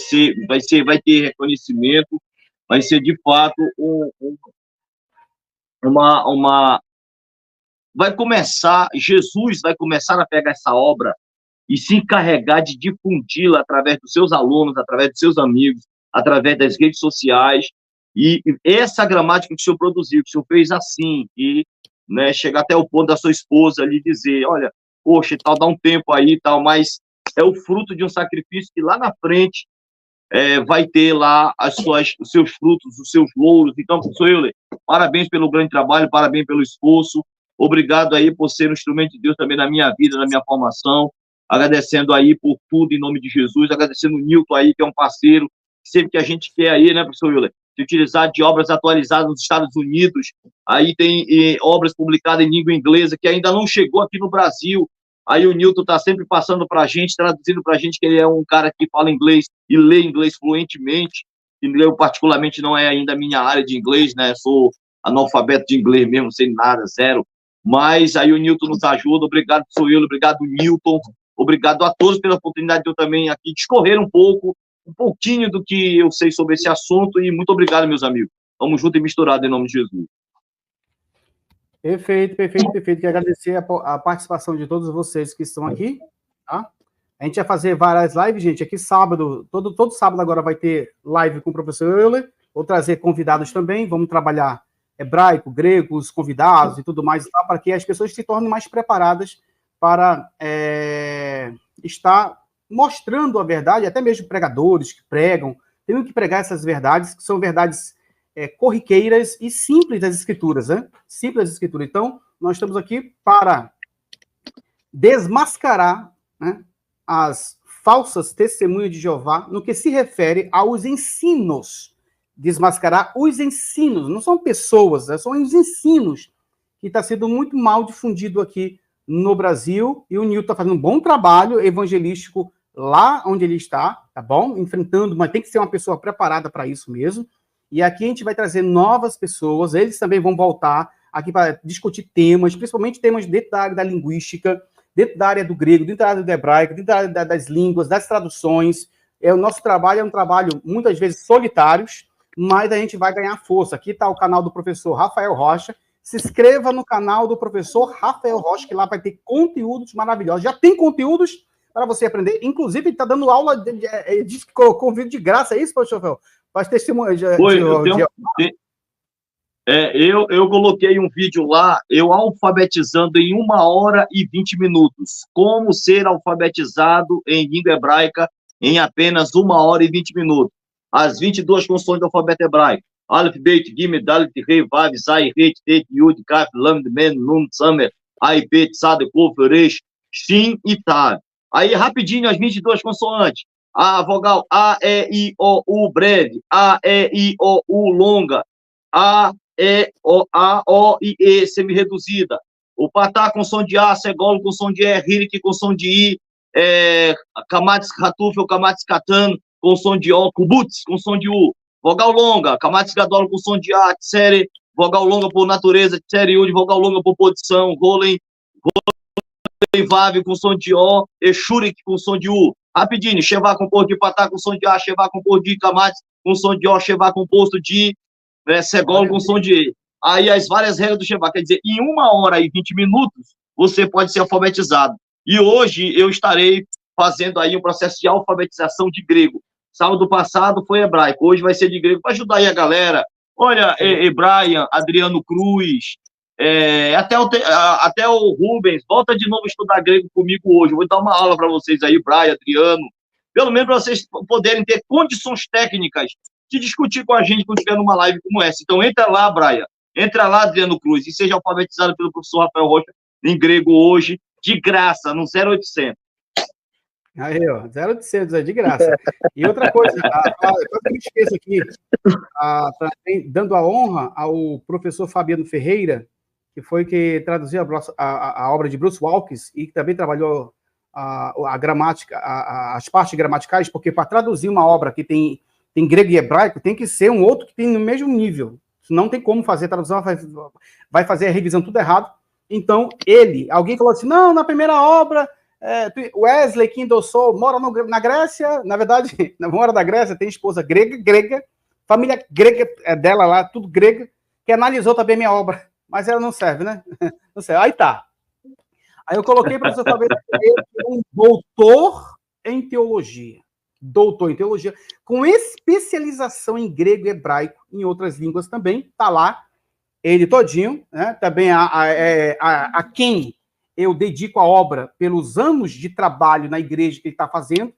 ter reconhecimento, vai ser de fato Jesus vai começar a pegar essa obra e se encarregar de difundi-la através dos seus alunos, através dos seus amigos, através das redes sociais. E essa gramática que o senhor produziu, que o senhor fez assim, e, né, chegar até o ponto da sua esposa ali dizer, olha, poxa, tal, dá um tempo aí e tal, mas é o fruto de um sacrifício que lá na frente vai ter lá os seus frutos, os seus louros. Então, professor Euler, parabéns pelo grande trabalho, parabéns pelo esforço. Obrigado aí por ser um instrumento de Deus também na minha vida, na minha formação. Agradecendo aí por tudo em nome de Jesus. Agradecendo o Newton aí, que é um parceiro. Sempre que a gente quer aí, né, professor Euler, de utilizar de obras atualizadas nos Estados Unidos. Aí tem obras publicadas em língua inglesa que ainda não chegou aqui no Brasil. Aí o Newton está sempre passando para a gente, traduzindo para a gente que ele é um cara que fala inglês e lê inglês fluentemente. Eu, particularmente, não é ainda a minha área de inglês, né? Sou analfabeto de inglês mesmo, sem nada, zero. Mas aí o Newton nos ajuda. Obrigado, professor Euler. Obrigado, Newton. Obrigado a todos pela oportunidade de eu também aqui discorrer um pouquinho do que eu sei sobre esse assunto. E muito obrigado, meus amigos. Vamos junto e misturado em nome de Jesus. Perfeito. Quero agradecer a participação de todos vocês que estão aqui, tá? A gente vai fazer várias lives, gente. Aqui sábado, todo sábado agora vai ter live com o professor Euler. Vou trazer convidados também. Vamos trabalhar hebraico, grego, os convidados e tudo mais, tá? Para que as pessoas se tornem mais preparadas para estar mostrando a verdade, até mesmo pregadores que pregam. Tem que pregar essas verdades, que são verdades corriqueiras e simples das Escrituras, né? Simples das Escrituras. Então, nós estamos aqui para desmascarar, né, as falsas testemunhas de Jeová no que se refere aos ensinos. Desmascarar os ensinos, não são pessoas, né? São os ensinos que está sendo muito mal difundido aqui no Brasil, e o Newton está fazendo um bom trabalho evangelístico lá onde ele está, tá bom? Enfrentando, mas tem que ser uma pessoa preparada para isso mesmo. E aqui a gente vai trazer novas pessoas, eles também vão voltar aqui para discutir temas, principalmente temas dentro da área da linguística, dentro da área do grego, dentro da área do hebraico, dentro da área das línguas, das traduções. O nosso trabalho é um trabalho, muitas vezes, solitário, mas a gente vai ganhar força. Aqui está o canal do professor Rafael Rocha. Se inscreva no canal do professor Rafael Rocha, que lá vai ter conteúdos maravilhosos. Já tem conteúdos para você aprender. Inclusive, ele está dando aula, ele disse que colocou um vídeo de graça, é isso, professor Rafael? Faz testemunho. Eu coloquei um vídeo lá, eu alfabetizando em 1 hora e 20 minutos. Como ser alfabetizado em língua hebraica em apenas 1 hora e 20 minutos. As 22 consoantes do alfabeto hebraico. Aleph, Beit, Gimel, Dalet, Rei, Vav, Zai, Het, Tet, Yud, Kaf, Lamed, Men, Nun, Samer, Ai, Bet, Sade, Kof, Resh, Shin e Tav. Aí, rapidinho, as 22 consoantes. A vogal A, E, I, O, U, breve. A, E, I, O, U, longa. A, E, O e E, semi-reduzida. O patá com som de A, segolo com som de E, ririk com som de I, kamatis ratufel, kamatis katan com som de O, kubutz com som de U. Vogal longa, kamatis gadolo com som de A, tsere, vogal longa por natureza, tsere yud, vogal longa por posição, rolen vav com som de O, exurik com som de U. Rapidinho, shevá composto de patá com som de A, shevá composto de kamatis com som de O, shevá composto de segolo com som de E. Aí as várias regras do shevá, quer dizer, em 1 hora e 20 minutos, você pode ser alfabetizado. E hoje eu estarei fazendo aí um processo de alfabetização de grego. Sábado passado foi hebraico, hoje vai ser de grego, para ajudar aí a galera. Olha, Brian, Adriano Cruz, até o Rubens, volta de novo a estudar grego comigo hoje. Eu vou dar uma aula para vocês aí, Brian, Adriano, pelo menos para vocês poderem ter condições técnicas de discutir com a gente quando estiver numa live como essa. Então entra lá, Brian, entra lá, Adriano Cruz, e seja alfabetizado pelo professor Rafael Rocha em grego hoje, de graça, no 0800. Aí, ó, 0800, é de graça. E outra coisa, eu me esqueço aqui, dando a honra ao professor Fabiano Ferreira, que foi que traduziu a obra de Bruce Wilkins e que também trabalhou a gramática, as partes gramaticais, porque para traduzir uma obra que tem grego e hebraico, tem que ser um outro que tem no mesmo nível. Não tem como fazer a tradução, vai fazer a revisão tudo errado. Então, alguém falou assim, não, na primeira obra, Wesley, que endossou, mora na Grécia, na verdade, mora na Grécia, tem esposa grega, família grega dela lá, tudo grega, que analisou também minha obra, mas ela não serve, né? Não serve. Aí tá. Aí eu coloquei para você saber um doutor em teologia, com especialização em grego e hebraico, em outras línguas também, tá lá, ele todinho, né? Também a quem eu dedico a obra pelos anos de trabalho na igreja que ele está fazendo,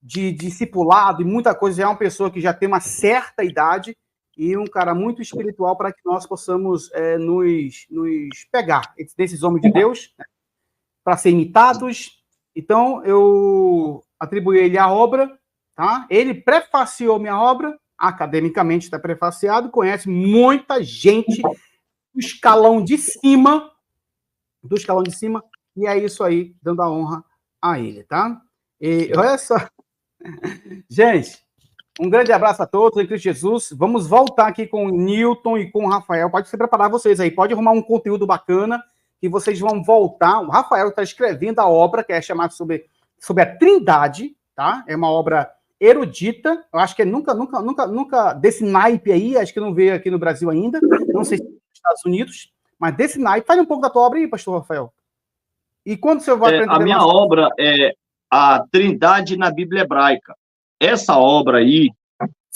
de discipulado e muita coisa, é uma pessoa que já tem uma certa idade e um cara muito espiritual para que nós possamos nos pegar desses homens de Deus, né, para ser imitados. Então, eu atribuí a ele a obra, tá? Ele prefaciou minha obra, academicamente está prefaciado, conhece muita gente do escalão de cima, e é isso aí, dando a honra a ele, tá? E olha só. Gente, um grande abraço a todos, em Cristo Jesus. Vamos voltar aqui com o Newton e com o Rafael. Pode se preparar vocês aí, pode arrumar um conteúdo bacana que vocês vão voltar. O Rafael está escrevendo a obra, que é chamada sobre a Trindade, tá? É uma obra erudita. Eu acho que nunca desse naipe aí, acho que não veio aqui no Brasil ainda. Não sei se nos Estados Unidos, mas desse naipe. Fale um pouco da tua obra aí, pastor Rafael. E quando você vai aprender? A minha obra é a Trindade na Bíblia Hebraica. Essa obra aí,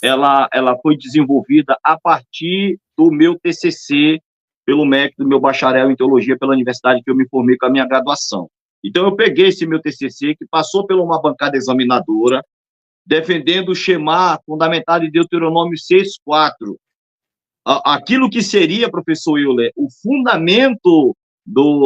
ela foi desenvolvida a partir do meu TCC, pelo MEC, do meu bacharel em teologia, pela universidade que eu me formei com a minha graduação. Então, eu peguei esse meu TCC, que passou por uma bancada examinadora, defendendo o Shema fundamentado em Deuteronômio 6:4. Aquilo que seria, professor Euler, o fundamento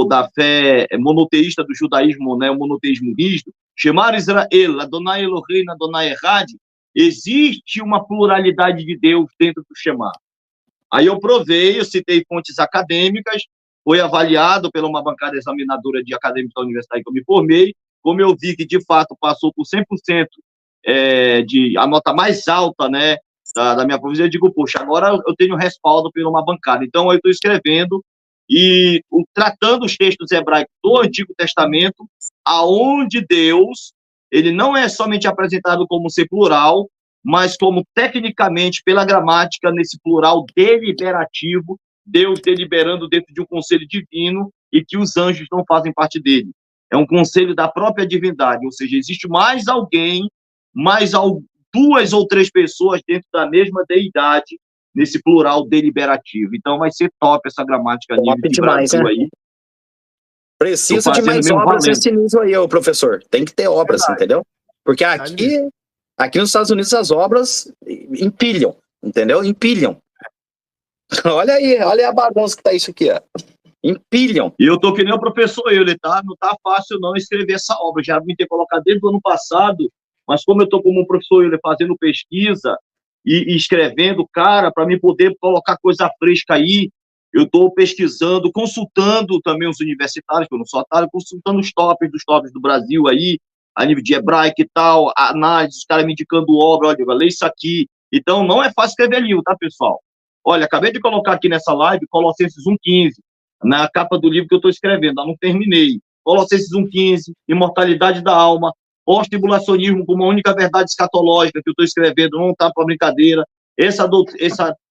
da fé monoteísta do judaísmo, né, o monoteísmo rígido, Shema Israel, Adonai Elohim, Adonai Echad, existe uma pluralidade de Deus dentro do Shema. Aí eu provei, eu citei fontes acadêmicas, foi avaliado pela uma bancada examinadora de acadêmicos da universidade que eu me formei, como eu vi que, de fato, passou por 100% a nota mais alta, né, da minha profissão, eu digo, poxa, agora eu tenho respaldo por uma bancada. Então, eu estou escrevendo e tratando os textos hebraicos do Antigo Testamento, aonde Deus, ele não é somente apresentado como ser plural, mas como tecnicamente, pela gramática, nesse plural deliberativo, Deus deliberando dentro de um conselho divino e que os anjos não fazem parte dele. É um conselho da própria divindade, ou seja, existe mais alguém, duas ou três pessoas dentro da mesma deidade, nesse plural deliberativo. Então vai ser top essa gramática nível de demais, Brasil, né? aí. Precisa de mais obras nesse nível aí, ô professor. Tem que ter obras, entendeu? Porque aqui nos Estados Unidos as obras empilham, entendeu? Empilham. Olha aí a bagunça que tá isso aqui, ó. Empilham. E eu tô que nem o professor Euler, tá? Não tá fácil não escrever essa obra. Já me ter colocado desde o ano passado, mas como eu tô como um professor Euler fazendo pesquisa e escrevendo, cara, para mim poder colocar coisa fresca aí, eu tô pesquisando, consultando também os universitários, que eu não sou otário, consultando os tops do Brasil aí, a nível de hebraico e tal, análise, os caras me indicando obra, olha, lê isso aqui. Então, não é fácil escrever livro, tá, pessoal? Olha, acabei de colocar aqui nessa live Colossenses 1:15, na capa do livro que eu estou escrevendo, eu não terminei. Colossenses 1:15, imortalidade da alma, pós-tribulacionismo como a única verdade escatológica que eu estou escrevendo, não tá para brincadeira. Essa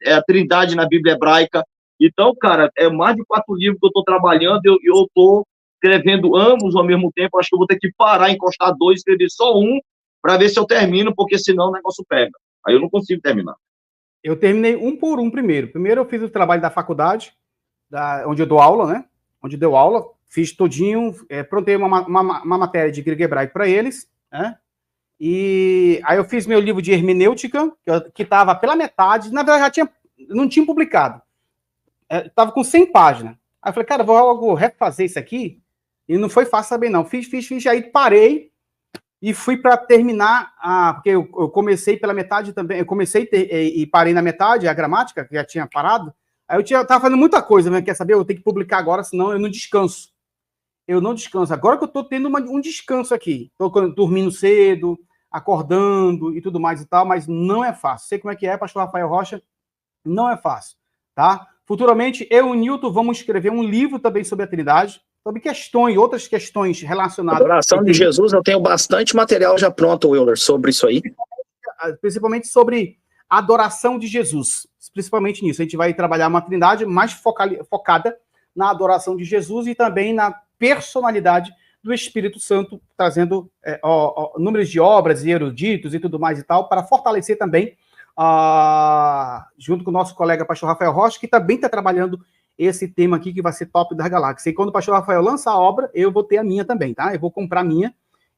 é a trindade na Bíblia hebraica. Então, cara, é mais de 4 livros que eu estou trabalhando e eu estou escrevendo ambos ao mesmo tempo. Acho que eu vou ter que parar, encostar 2, escrever só um, para ver se eu termino, porque senão o negócio pega. Aí eu não consigo terminar. Eu terminei um por um primeiro. Primeiro eu fiz o trabalho da faculdade, onde eu dou aula, né? Onde deu aula, fiz todinho, prontei uma matéria de grego e hebraico para eles, né? E aí eu fiz meu livro de hermenêutica, que estava pela metade, na verdade não tinha publicado. Estava com 100 páginas. Aí eu falei, cara, vou logo refazer isso aqui. E não foi fácil também, não. Fiz, aí parei e fui para terminar, porque eu comecei pela metade também, eu comecei e parei na metade, a gramática, que já tinha parado. Aí eu estava fazendo muita coisa, né? Quer saber? Eu tenho que publicar agora, senão eu não descanso. Agora que eu estou tendo um descanso aqui. Estou dormindo cedo, acordando e tudo mais e tal, mas não é fácil. Sei como é que é, pastor Rafael Rocha, não é fácil, tá? Futuramente, eu e o Newton vamos escrever um livro também sobre a Trindade, sobre outras questões relacionadas... Adoração de Jesus, eu tenho bastante material já pronto, Wilder, sobre isso aí. Principalmente sobre a adoração de Jesus, principalmente nisso. A gente vai trabalhar uma Trindade mais focada na adoração de Jesus e também na personalidade do Espírito Santo, trazendo números de obras e eruditos e tudo mais e tal, para fortalecer também, junto com o nosso colega pastor Rafael Rocha, que também está trabalhando esse tema aqui, que vai ser top da galáxia. E quando o pastor Rafael lança a obra, eu vou ter a minha também, tá? Eu vou comprar a minha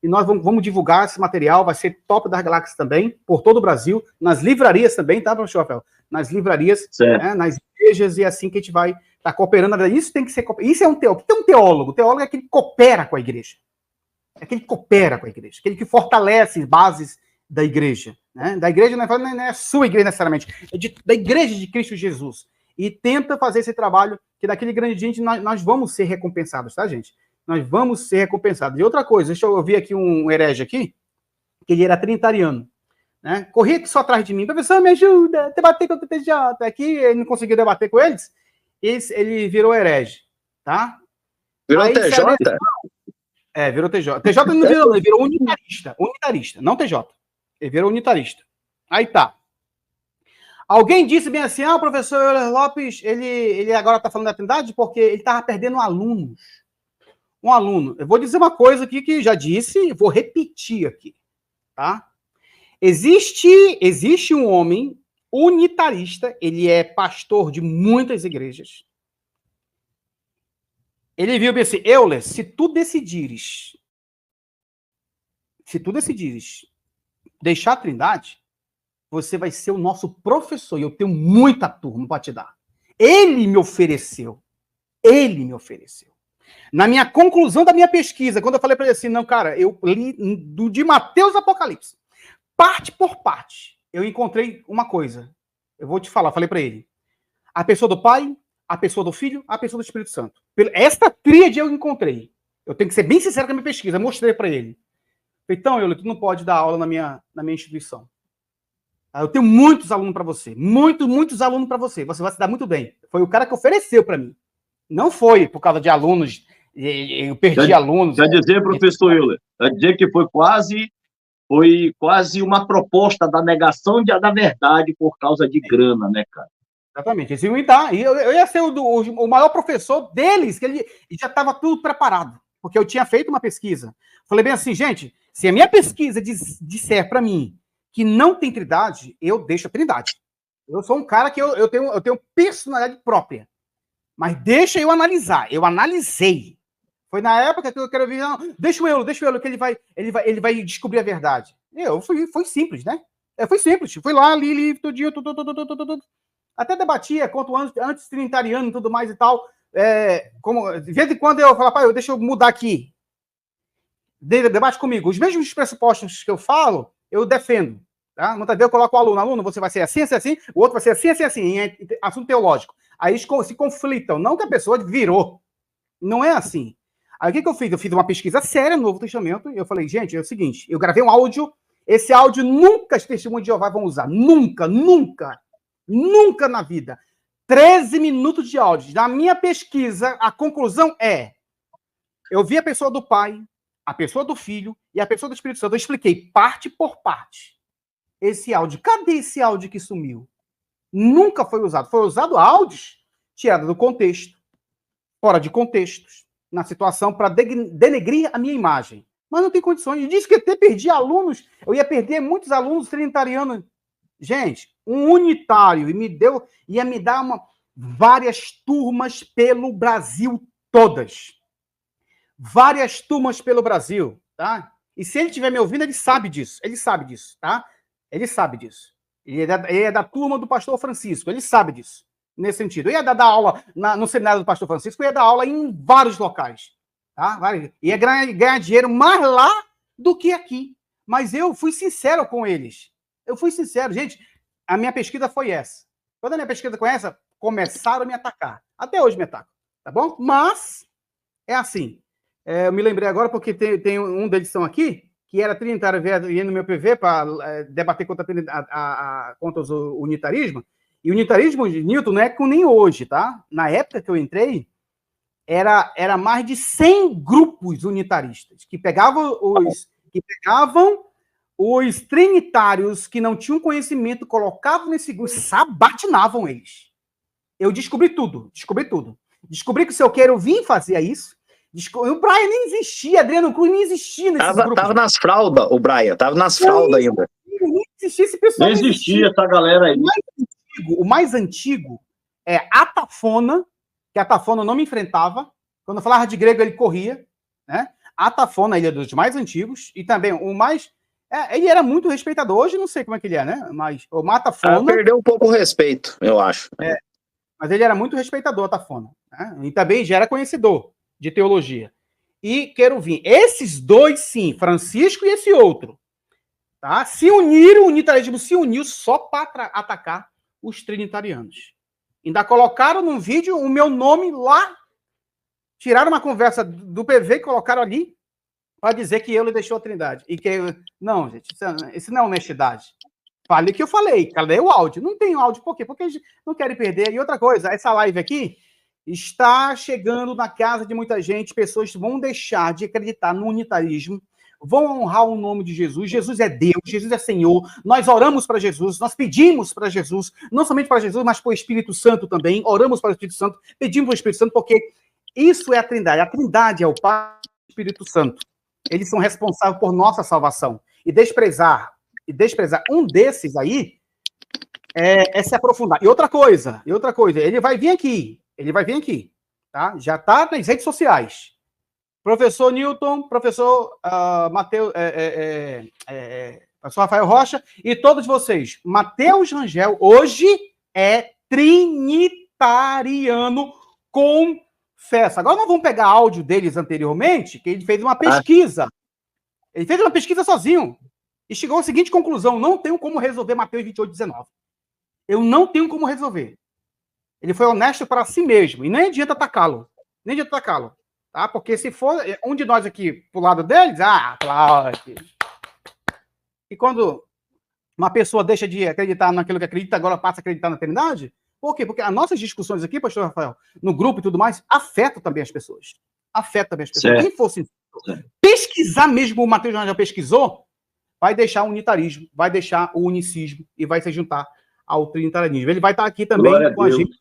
e nós vamos divulgar esse material, vai ser top das galáxias também, por todo o Brasil, nas livrarias também, tá, professor Rafael? Nas livrarias, né, nas igrejas, e é assim que a gente vai estar cooperando. Isso tem que ser, isso é um teólogo. O que é um teólogo? O teólogo é aquele que coopera com a igreja. É aquele que coopera com a igreja, aquele que fortalece as bases da igreja, né? Da igreja não é a sua igreja necessariamente, da igreja de Cristo Jesus. E tenta fazer esse trabalho, que daquele grande dia nós vamos ser recompensados, tá, gente? Nós vamos ser recompensados. E outra coisa, deixa eu ouvir aqui um herege aqui, que ele era trinitariano, né? Corria aqui só atrás de mim, professor, me ajuda, debater com o TJ. Aqui ele não conseguiu debater com eles, ele virou herege, tá? Virou TJ? Virou TJ. TJ não virou, ele virou unitarista. Unitarista, não TJ. Ele virou unitarista. Aí tá. Alguém disse bem assim, o professor Euler Lopes, ele agora está falando da Trindade porque ele estava perdendo alunos. Um aluno. Eu vou dizer uma coisa aqui que já disse e vou repetir aqui, tá? Existe um homem unitarista, ele é pastor de muitas igrejas. Ele viu bem assim, Euler, se tu decidires deixar a Trindade, você vai ser o nosso professor, e eu tenho muita turma para te dar. Ele me ofereceu. Na minha conclusão da minha pesquisa, quando eu falei para ele assim, não, cara, eu li de Mateus Apocalipse, parte por parte, eu encontrei uma coisa. Eu vou te falar, falei para ele. A pessoa do Pai, a pessoa do Filho, a pessoa do Espírito Santo. Esta tríade eu encontrei. Eu tenho que ser bem sincero com a minha pesquisa. Eu mostrei para ele. Então, Euler, tu não pode dar aula na minha instituição. Eu tenho muitos alunos para você. Muitos alunos para você. Você vai se dar muito bem. Foi o cara que ofereceu para mim. Não foi por causa de alunos. Eu perdi alunos. Quer dizer, professor Euler, quer dizer que foi quase uma proposta da negação da verdade por causa de grana, né, cara? Exatamente. Eles iam dar. E eu ia ser o maior professor deles, que ele já estava tudo preparado. Porque eu tinha feito uma pesquisa. Falei bem assim, gente, se a minha pesquisa disser para mim que não tem Trindade, eu deixo a Trindade. Eu sou um cara que eu tenho personalidade própria. Mas deixa eu analisar. Eu analisei. Foi na época que eu quero ver, não, deixa o Euler, que ele vai descobrir a verdade. Foi simples, né? Foi simples. Fui lá, li todo dia, tudo. Até debatia quanto antes trinitariano e tudo mais e tal. De vez em quando eu falo, deixa eu mudar aqui. Debate comigo. Os mesmos pressupostos que eu falo, eu defendo. Tá? Muitas vezes eu coloco o aluno, você vai ser assim, o outro vai ser assim, em assunto teológico. Aí se conflitam. Não que a pessoa virou. Não é assim. Aí o que eu fiz? Eu fiz uma pesquisa séria no Novo Testamento e eu falei, gente, é o seguinte, eu gravei um áudio, esse áudio nunca as testemunhas de Jeová vão usar. Nunca na vida. 13 minutos de áudio. Na minha pesquisa, a conclusão é, eu vi a pessoa do Pai, a pessoa do Filho e a pessoa do Espírito Santo. Eu expliquei parte por parte esse áudio. Cadê esse áudio que sumiu? Nunca foi usado. Foi usado áudios tirados do contexto, fora de contextos, na situação para denegrir a minha imagem. Mas não tem condições. E disse que até perdi alunos. Eu ia perder muitos alunos trinitarianos. Gente, um unitário ia me dar várias turmas pelo Brasil todas. Várias turmas pelo Brasil, tá? E se ele estiver me ouvindo, ele sabe disso, tá? Ele sabe disso. Ele é da turma do pastor Francisco, ele sabe disso, nesse sentido. Eu ia dar aula no seminário do pastor Francisco, eu ia dar aula em vários locais, tá? Ia ganhar dinheiro mais lá do que aqui. Mas eu fui sincero com eles. Eu fui sincero. Gente, a minha pesquisa foi essa. Quando a minha pesquisa foi essa, começaram a me atacar. Até hoje me atacam, tá bom? Mas é assim. Eu me lembrei agora porque tem um da edição aqui, que era trinitário, veio no meu PV para debater contra o unitarismo. E o unitarismo de Newton não é com nem hoje, tá? Na época que eu entrei, era mais de 100 grupos unitaristas que pegavam os trinitários que não tinham conhecimento, colocavam nesse grupo, sabatinavam eles. Eu descobri tudo. Descobri que o seu Querubim fazia isso. O Brian nem existia, Adriano Cruz nem existia nesses grupos. Tava nas fraldas, o Brian. Tava nas fraldas ainda. Nem existia esse pessoal. Nem existia essa galera aí. O mais antigo é Atafona, que Atafona não me enfrentava. Quando eu falava de grego, ele corria. Né? A Tafona, ele é dos mais antigos, e também o mais... ele era muito respeitador, hoje não sei como é que ele é, né? Mas o Matafona... perdeu um pouco o respeito, eu acho. Mas ele era muito respeitador, Tafona. Né? E também já era conhecedor de teologia. E Queruvim, esses dois, sim, Francisco e esse outro, tá? Se uniram, o unitarismo se uniu só para atacar os trinitarianos. Ainda colocaram num vídeo o meu nome lá, tiraram uma conversa do PV e colocaram ali para dizer que eu lhe deixou a Trindade. E que não, gente, isso não é honestidade. Falei que eu falei, cadê o áudio? Não tem áudio, por quê? Porque eles não querem perder. E outra coisa, essa live aqui está chegando na casa de muita gente, pessoas vão deixar de acreditar no unitarismo, vão honrar o nome de Jesus. Jesus é Deus, Jesus é Senhor. Nós oramos para Jesus, nós pedimos para Jesus, não somente para Jesus, mas para o Espírito Santo também. Oramos para o Espírito Santo, pedimos para o Espírito Santo, porque isso é a Trindade. A Trindade é o Pai e o Espírito Santo. Eles são responsáveis por nossa salvação. E desprezar um desses aí é se aprofundar. E outra coisa, ele vai vir aqui, tá? Já está nas redes sociais. Professor Newton, professor Mateus, professor Rafael Rocha e todos vocês. Mateus Rangel hoje é trinitariano, confessa. Agora não vamos pegar áudio deles anteriormente, que ele fez uma pesquisa. Ele fez uma pesquisa sozinho e chegou à seguinte conclusão: não tenho como resolver Mateus 28:19. Eu não tenho como resolver. Ele foi honesto para si mesmo. E nem adianta atacá-lo. Tá? Porque se for um de nós aqui pro lado deles, claro. E quando uma pessoa deixa de acreditar naquilo que acredita, agora passa a acreditar na Trindade, por quê? Porque as nossas discussões aqui, pastor Rafael, no grupo e tudo mais, afetam também as pessoas. Certo. Quem fosse pesquisar mesmo, o Mateus já pesquisou, vai deixar o unitarismo, vai deixar o unicismo e vai se juntar ao trinitarianismo. Ele vai estar aqui também com a gente,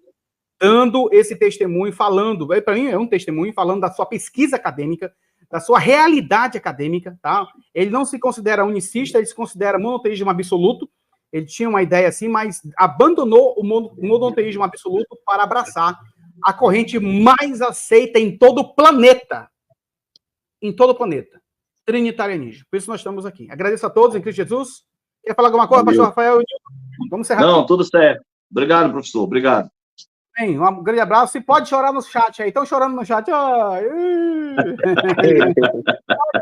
dando esse testemunho, falando, para mim é um testemunho, falando da sua pesquisa acadêmica, da sua realidade acadêmica, tá? Ele não se considera unicista, ele se considera monoteísmo absoluto, ele tinha uma ideia assim, mas abandonou o monoteísmo absoluto para abraçar a corrente mais aceita em todo o planeta. Trinitarianismo. Por isso nós estamos aqui. Agradeço a todos em Cristo Jesus. Quer falar alguma coisa, pastor Rafael? Vamos encerrar. Não, tudo certo. Obrigado, professor. Obrigado. Bem, um grande abraço. E pode chorar no chat aí. Estão chorando no chat. Pode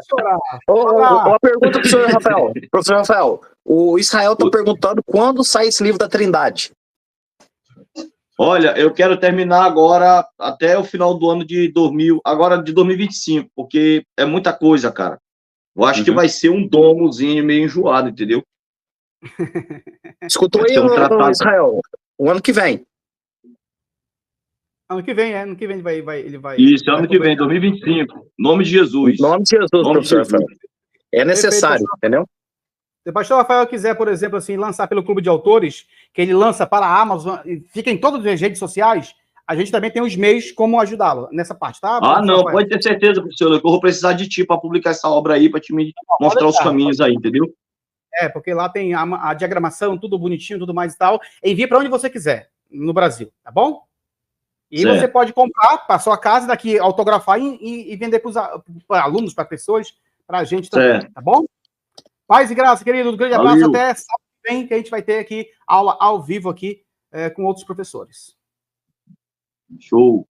chorar. Uma pergunta para o senhor Rafael. Professor Rafael, o Israel está perguntando quando sai esse livro da Trindade. Olha, eu quero terminar agora, até o final do ano de 2025, porque é muita coisa, cara. Eu acho que vai ser um domozinho meio enjoado, entendeu? Escutou aí, Israel? O ano que vem. Ano que vem ele vai. Isso, ano que vem, 2025. Nome de Jesus. Nome de Jesus, professor Rafael. É necessário, entendeu? Se o pastor Rafael quiser, por exemplo, assim, lançar pelo Clube de Autores, que ele lança para a Amazon e fica em todas as redes sociais, a gente também tem os meios como ajudá-lo nessa parte, tá? Não, Rafael? Pode ter certeza, professor, que eu vou precisar de ti para publicar essa obra aí, para te mostrar os caminhos aí, entendeu? Porque lá tem a diagramação, tudo bonitinho, tudo mais e tal. Envie para onde você quiser, no Brasil, tá bom? E você pode comprar para sua casa, daqui autografar e vender para alunos, para pessoas, para a gente também, tá bom? Paz e graça, querido. Um grande abraço. Até sábado que vem, que a gente vai ter aqui aula ao vivo aqui com outros professores. Show.